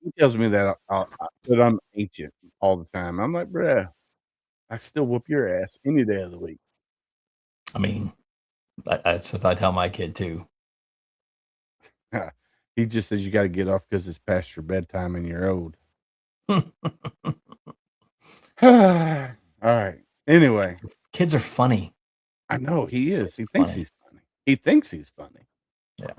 Speaker 1: He tells me that that I'm ancient all the time. I'm like, bruh, I still whoop your ass any day of the week.
Speaker 4: I mean, that's what I tell my kid too.
Speaker 1: He just says you got to get off because it's past your bedtime and you're old. All right. Anyway,
Speaker 4: kids are funny.
Speaker 1: I know he is. He thinks he's funny. He thinks he's funny.
Speaker 4: Yeah.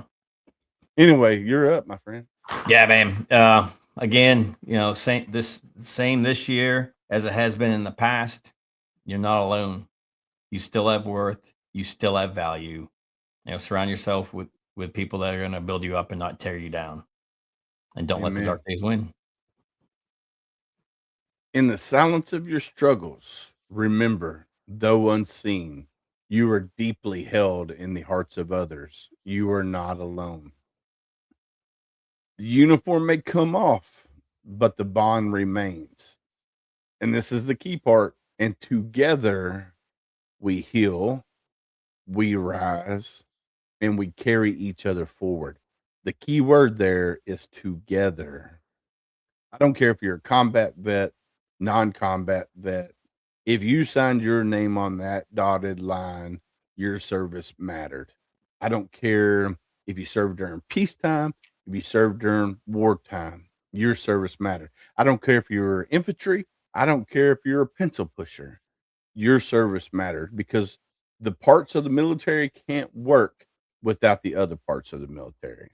Speaker 1: Anyway, you're up, my friend.
Speaker 4: Yeah, man. Again, same this year as it has been in the past. You're not alone. You still have worth. You still have value. Surround yourself with people that are going to build you up and not tear you down. And don't let the dark days win.
Speaker 1: In the silence of your struggles, remember, though unseen, you are deeply held in the hearts of others. You are not alone. The uniform may come off, but the bond remains. And this is the key part. And together we heal, we rise, and we carry each other forward. The key word there is together. I don't care if you're a combat vet, non-combat vet. If you signed your name on that dotted line, your service mattered. I don't care if you served during peacetime, if you served during wartime, your service mattered. I don't care if you're infantry. I don't care if you're a pencil pusher. Your service mattered because the parts of the military can't work without the other parts of the military.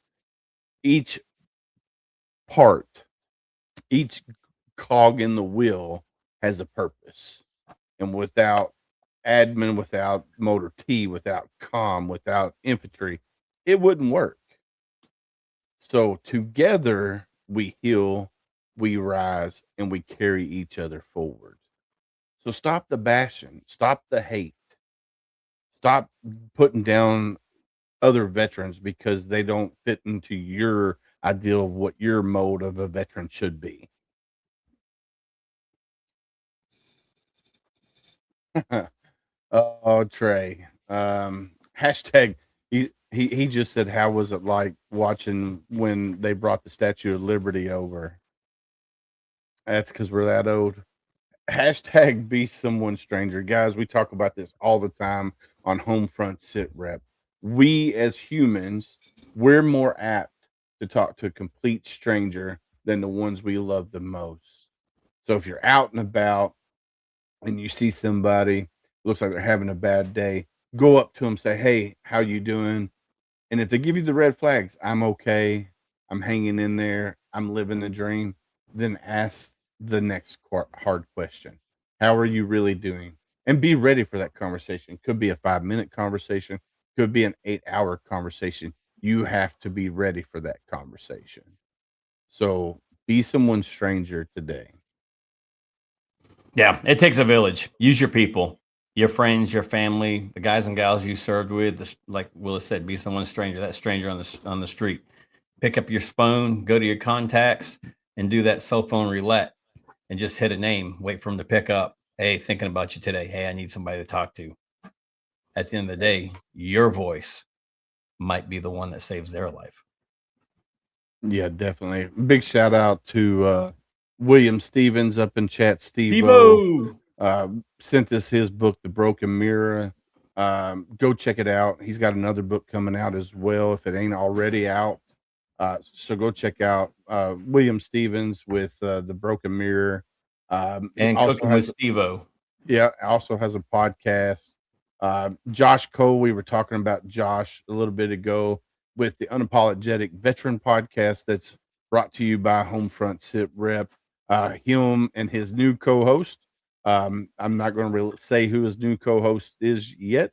Speaker 1: Each part, each cog in the wheel has a purpose. And without admin, without motor T, without comm, without infantry, it wouldn't work. So together we heal, we rise, and we carry each other forward. So stop the bashing, stop the hate, stop putting down other veterans because they don't fit into your ideal of what your mode of a veteran should be. Oh, Trey. Hashtag he He just said, how was it like watching when they brought the Statue of Liberty over? That's because we're that old. Hashtag be someone stranger. Guys, we talk about this all the time on HomeFront SitRep. We as humans, we're more apt to talk to a complete stranger than the ones we love the most. So if you're out and about and you see somebody looks like they're having a bad day, go up to them, say, hey, how you doing? And if they give you the red flags, I'm okay, I'm hanging in there, I'm living the dream, then ask the next hard question. How are you really doing? And be ready for that conversation. Could be a 5-minute conversation, could be an 8-hour conversation. You have to be ready for that conversation. So be someone stranger today.
Speaker 4: Yeah, it takes a village. Use your people, your friends, your family, the guys and gals you served with. Like Willis said, be someone stranger. That stranger on the street. Pick up your phone, go to your contacts, and do that cell phone roulette, and just hit a name. Wait for them to pick up. Hey, thinking about you today. Hey, I need somebody to talk to. At the end of the day, your voice might be the one that saves their life.
Speaker 1: Yeah, definitely. Big shout out to William Stevens up in chat.
Speaker 4: Steve-O.
Speaker 1: Sent us his book, The Broken Mirror. Go check it out. He's got another book coming out as well, if it ain't already out. So go check out William Stevens with The Broken Mirror.
Speaker 4: And Cooking with Steve-O.
Speaker 1: Yeah, also has a podcast. Josh Cole, we were talking about Josh a little bit ago with the Unapologetic Veteran podcast that's brought to you by HomeFront SitRep. Him and his new co-host. I'm not going to say who his new co-host is yet,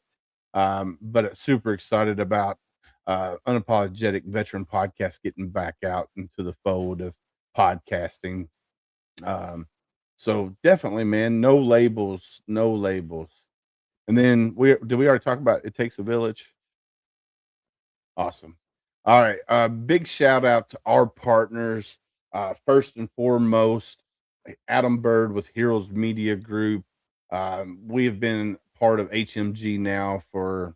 Speaker 1: but super excited about Unapologetic Veteran podcast getting back out into the fold of podcasting. So definitely, man, no labels. And then we already talk about It Takes a Village? Awesome. All right. Big shout out to our partners. First and foremost, Adam Bird with Heroes Media Group. We have been part of HMG now for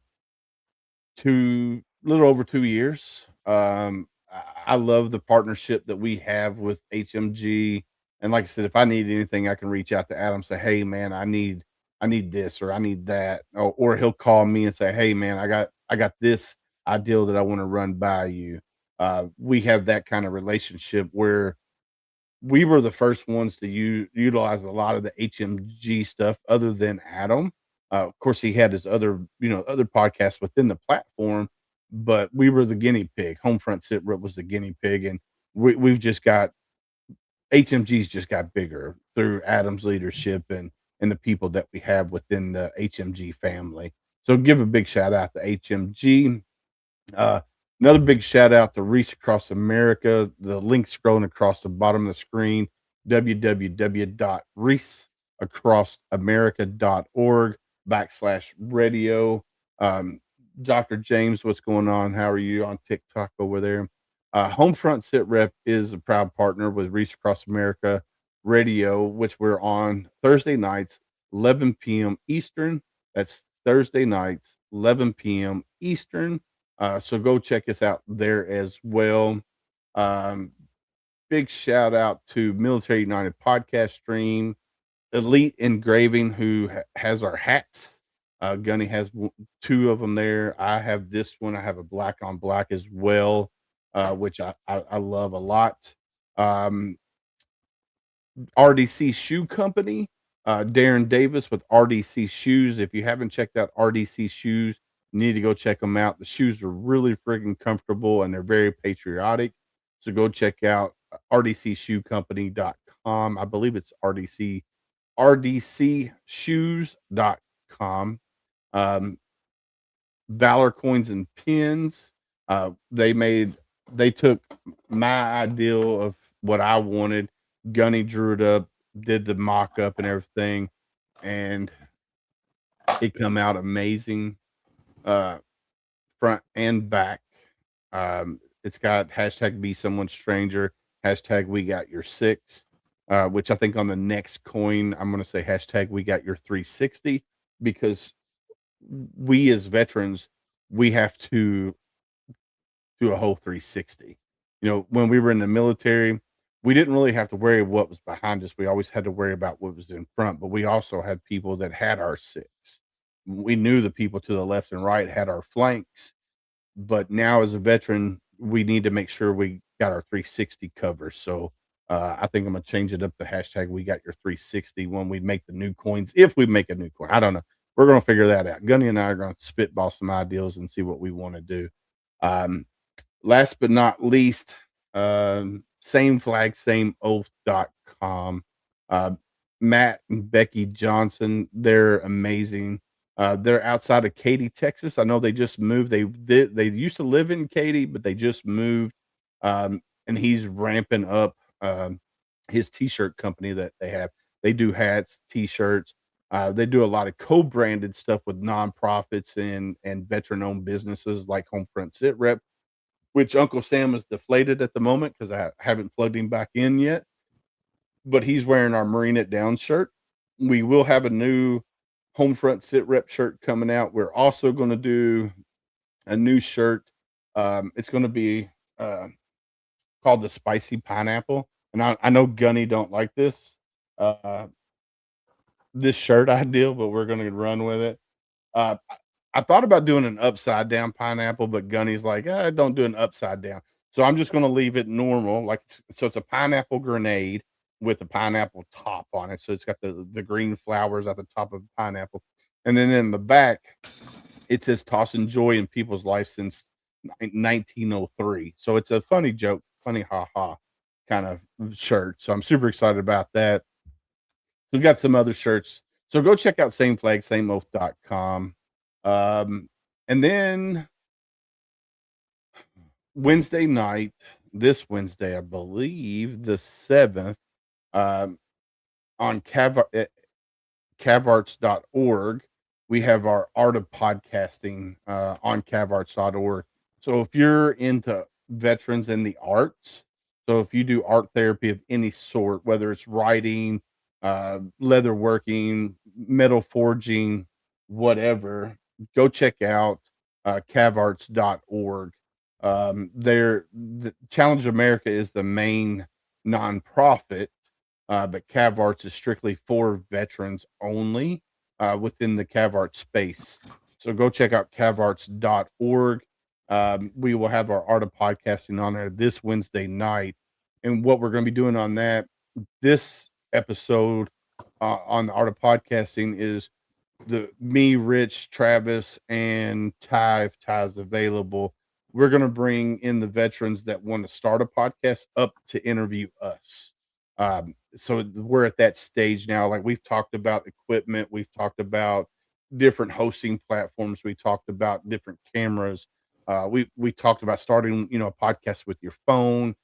Speaker 1: little over 2 years. I love the partnership that we have with HMG. And like I said, if I need anything, I can reach out to Adam, say, hey man, I need this or I need that. Or he'll call me and say, hey man, I got this ideal that I want to run by you. We have that kind of relationship where we were the first ones to utilize a lot of the HMG stuff other than Adam. Of course, he had his other podcasts within the platform, but we were the guinea pig. HomeFront SitRep was the guinea pig, and we've just got HMG's just got bigger through Adam's leadership and the people that we have within the HMG family. So give a big shout out to HMG. Another big shout out to Reese Across America. The link scrolling across the bottom of the screen, www.reaseacrossamerica.org/radio. Dr. James, what's going on? How are you on TikTok over there? HomeFront SitRep is a proud partner with Reach Across America Radio, which we're on Thursday nights, 11 p.m. Eastern. That's Thursday nights, 11 p.m. Eastern. So go check us out there as well. Big shout out to Military United Podcast Stream, Elite Engraving, who has our hats. Gunny has 2 of them there. I have this one. I have a black on black as well, which I love a lot. RDC Shoe Company, Darren Davis with RDC Shoes. If you haven't checked out RDC Shoes, you need to go check them out. The shoes are really freaking comfortable and they're very patriotic. So go check out rdcshoecompany.com. I believe it's rdcshoes.com. Valor Coins and Pins. They took my ideal of what I wanted. Gunny drew it up, did the mock up and everything, and it come out amazing, front and back. It's got hashtag be someone stranger, hashtag we got your 6, which I think on the next coin, I'm going to say hashtag we got your 360, because we as veterans, we have to do a whole 360. When we were in the military, we didn't really have to worry what was behind us. We always had to worry about what was in front, but we also had people that had our six. We knew the people to the left and right had our flanks, but now as a veteran, we need to make sure we got our 360 cover. So I think I'm gonna change it up the hashtag. We got your 360 when we make the new coins. If we make a new coin, I don't know. We're gonna figure that out. Gunny and I are gonna spitball some ideas and see what we want to do. Um, Last but not least, same flag, same oath.com. Uh, Matt and Becky Johnson, they're amazing. They're outside of Katy, Texas. I know they just moved. They used to live in Katy, but they just moved. And he's ramping up his t-shirt company that they have. They do hats, t-shirts. They do a lot of co-branded stuff with nonprofits and veteran-owned businesses like HomeFront SitRep, which Uncle Sam is deflated at the moment because I haven't plugged him back in yet. But he's wearing our Marine It Down shirt. We will have a new Homefront SitRep shirt coming out. We're also going to do a new shirt. It's going to be called the Spicy Pineapple. And I know Gunny don't like uh, this shirt idea, but we're going to run with it. Uh, I thought about doing an upside down pineapple, but Gunny's like, don't do an upside down. So I'm just going to leave it normal. So it's a pineapple grenade with a pineapple top on it. So it's got the green flowers at the top of the pineapple. And then in the back, it says tossing joy in people's life since 1903. So it's a funny joke, funny ha kind of shirt. So I'm super excited about that. We've got some other shirts. So go check out sameflagsameoath.com. And then Wednesday night, this Wednesday, I believe, the 7th, on cavarts.org, we have our Art of Podcasting on cavarts.org. So if you're into veterans in the arts, so if you do art therapy of any sort, whether it's writing, leather working, metal forging, whatever, go check out cavarts.org. The Challenge America is the main nonprofit, but CavArts is strictly for veterans only within the CavArts space. So go check out cavarts.org. We will have our Art of Podcasting on there this Wednesday night. And what we're going to be doing on that, this episode on the Art of Podcasting is me, Rich, Travis, and Ty, if Ty's available. We're going to bring in the veterans that want to start a podcast up to interview us. So we're at that stage now. Like, we've talked about equipment, we've talked about different hosting platforms, we talked about different cameras. We talked about starting, a podcast with your phone.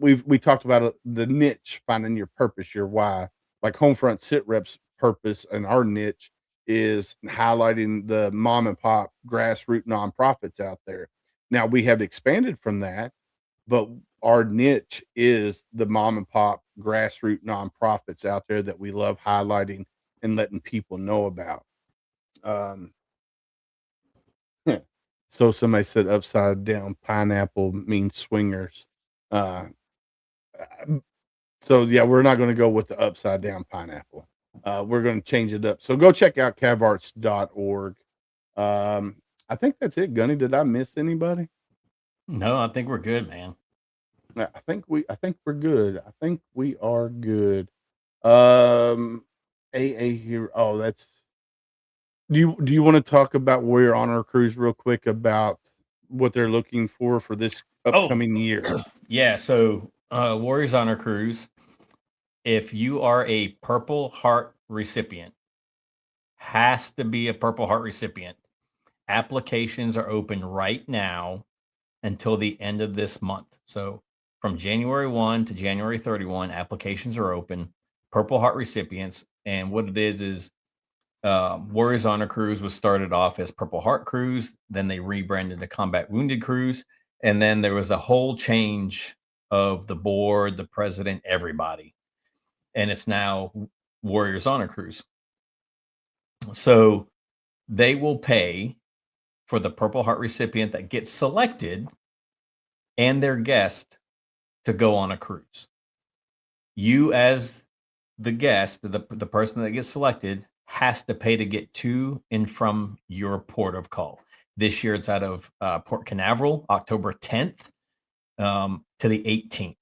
Speaker 1: We talked about the niche, finding your purpose, your why. Like Homefront SitRep's purpose and our niche is highlighting the mom and pop grassroots nonprofits out there. Now we have expanded from that, but our niche is the mom and pop grassroots nonprofits out there that we love highlighting and letting people know about. So somebody said upside down pineapple means swingers. Uh, so yeah, we're not going to go with the upside down pineapple. We're going to change it up. So go check out cavarts.org. I think that's it, Gunny. Did I miss anybody?
Speaker 4: No, I think we're good, man.
Speaker 1: I think we're good. I think we are good. AA here. Oh, that's. Do you want to talk about Warrior Honor Cruise real quick about what they're looking for this upcoming year?
Speaker 4: Yeah. So Warriors Honor Cruise. If you are a Purple Heart recipient, has to be a Purple Heart recipient. Applications are open right now until the end of this month. So from January 1 to January 31, applications are open. Purple Heart recipients. And what it is Warriors Honor Cruise was started off as Purple Heart Cruise. Then they rebranded to Combat Wounded Cruise. And then there was a whole change of the board, the president, everybody. And it's now Warriors Honor Cruise. So they will pay for the Purple Heart recipient that gets selected and their guest to go on a cruise. You, as the guest, the person that gets selected, has to pay to get to and from your port of call. This year, it's out of Port Canaveral, October 10th to the 18th.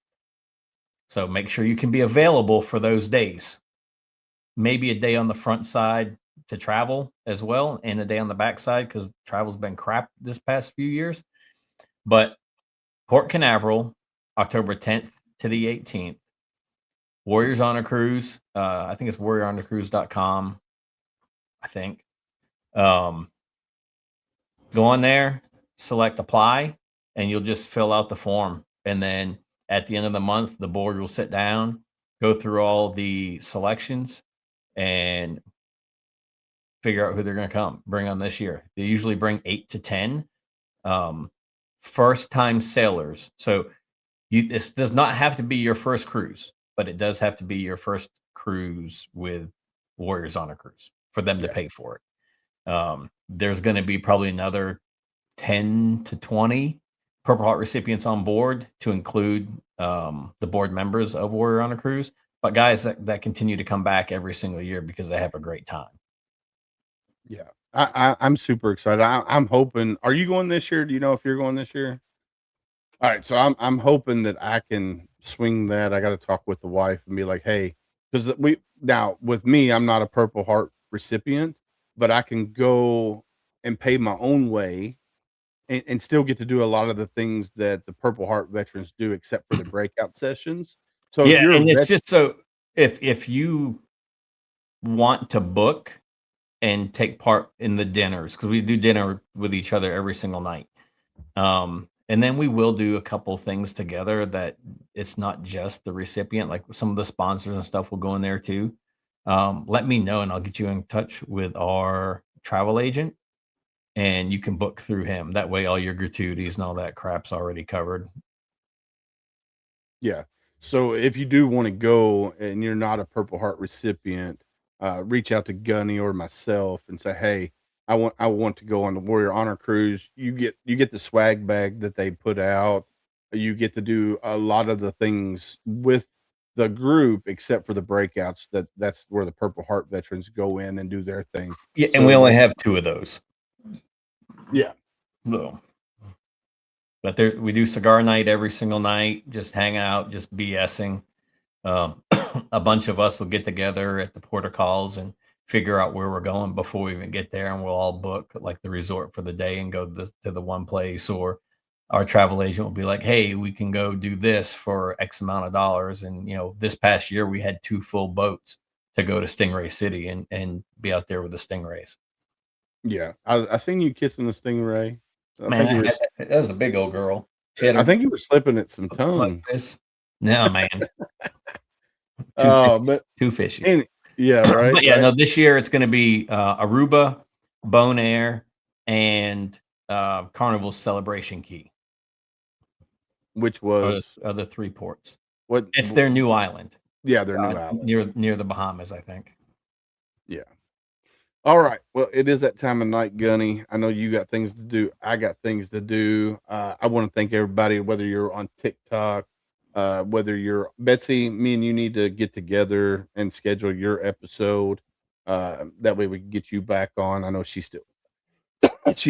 Speaker 4: So make sure you can be available for those days. Maybe a day on the front side to travel as well, and a day on the back side because travel's been crap this past few years. But Port Canaveral, October 10th to the 18th. Warriors on a Cruise. I think it's warrioronacruise.com. I think. Go on there, select apply, and you'll just fill out the form. And then at the end of the month, the board will sit down, go through all the selections, and figure out who they're going to bring on this year. They usually bring 8 to 10 first-time sailors. So this does not have to be your first cruise, but it does have to be your first cruise with Warriors on a Cruise for them to pay for it. There's going to be probably another 10 to 20 Purple Heart recipients on board to include the board members of Warrior on a Cruise, but guys that continue to come back every single year because they have a great time.
Speaker 1: Yeah, I'm super excited. I'm hoping. Are you going this year? Do you know if you're going this year? All right, so I'm hoping that I can swing that. I got to talk with the wife and be like, hey, because now with me, I'm not a Purple Heart recipient, but I can go and pay my own way and still get to do a lot of the things that the Purple Heart veterans do, except for the breakout sessions. So
Speaker 4: yeah, and it's just so if you want to book and take part in the dinners, because we do dinner with each other every single night. And then we will do a couple things together that it's not just the recipient, like some of the sponsors and stuff will go in there too. Let me know and I'll get you in touch with our travel agent and you can book through him. That way all your gratuities and all that crap's already covered.
Speaker 1: Yeah. So if you do want to go and you're not a Purple Heart recipient, reach out to Gunny or myself and say, hey, I want to go on the Warrior Honor Cruise. You get the swag bag that they put out. You get to do a lot of the things with the group, except for the breakouts. That's where the Purple Heart veterans go in and do their thing.
Speaker 4: Yeah, and we only have 2 of those.
Speaker 1: Yeah.
Speaker 4: So, but we do cigar night every single night. Just hang out, just BSing. A bunch of us will get together at the port of calls and figure out where we're going before we even get there, and we'll all book like the resort for the day and go to the one place, or our travel agent will be like, hey, we can go do this for X amount of dollars. And this past year we had 2 full boats to go to Stingray City and be out there with the stingrays.
Speaker 1: Yeah, I seen you kissing the stingray.
Speaker 4: Man, that was a big old girl.
Speaker 1: I think you were slipping at some tongue.
Speaker 4: Like this. No, man. Too fishy.
Speaker 1: Yeah, right.
Speaker 4: But yeah,
Speaker 1: right.
Speaker 4: No, this year it's going to be Aruba, Bonaire, and Carnival's Celebration Key.
Speaker 1: Which was
Speaker 4: the 3 ports.
Speaker 1: It's
Speaker 4: their new island.
Speaker 1: Yeah, their new island
Speaker 4: near the Bahamas, I think.
Speaker 1: Yeah. All right. Well, it is that time of night, Gunny. I know you got things to do. I got things to do. I want to thank everybody, whether you're on TikTok, whether you're Betsy, me and you need to get together and schedule your episode. That way we can get you back on. I know she's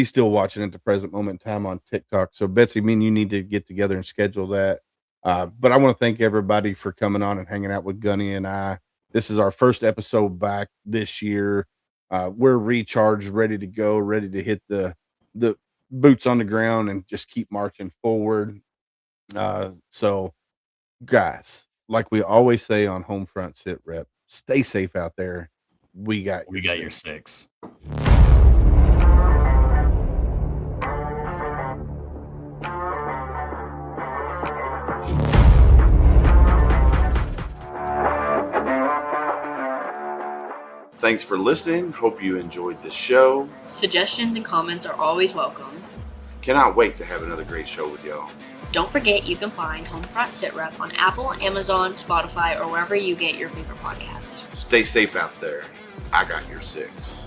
Speaker 1: still watching at the present moment in time on TikTok. So Betsy, me and you need to get together and schedule that. But I want to thank everybody for coming on and hanging out with Gunny and I. This is our first episode back this year. We're recharged, ready to go, ready to hit the boots on the ground and just keep marching forward. So guys, like we always say on HomeFront SitRep, stay safe out there. We got your
Speaker 4: 6.
Speaker 1: Thanks for listening. Hope you enjoyed this show.
Speaker 2: Suggestions and comments are always welcome.
Speaker 1: Cannot wait to have another great show with y'all.
Speaker 2: Don't forget you can find HomeFront SitRep on Apple, Amazon, Spotify, or wherever you get your favorite podcasts.
Speaker 1: Stay safe out there. I got your 6.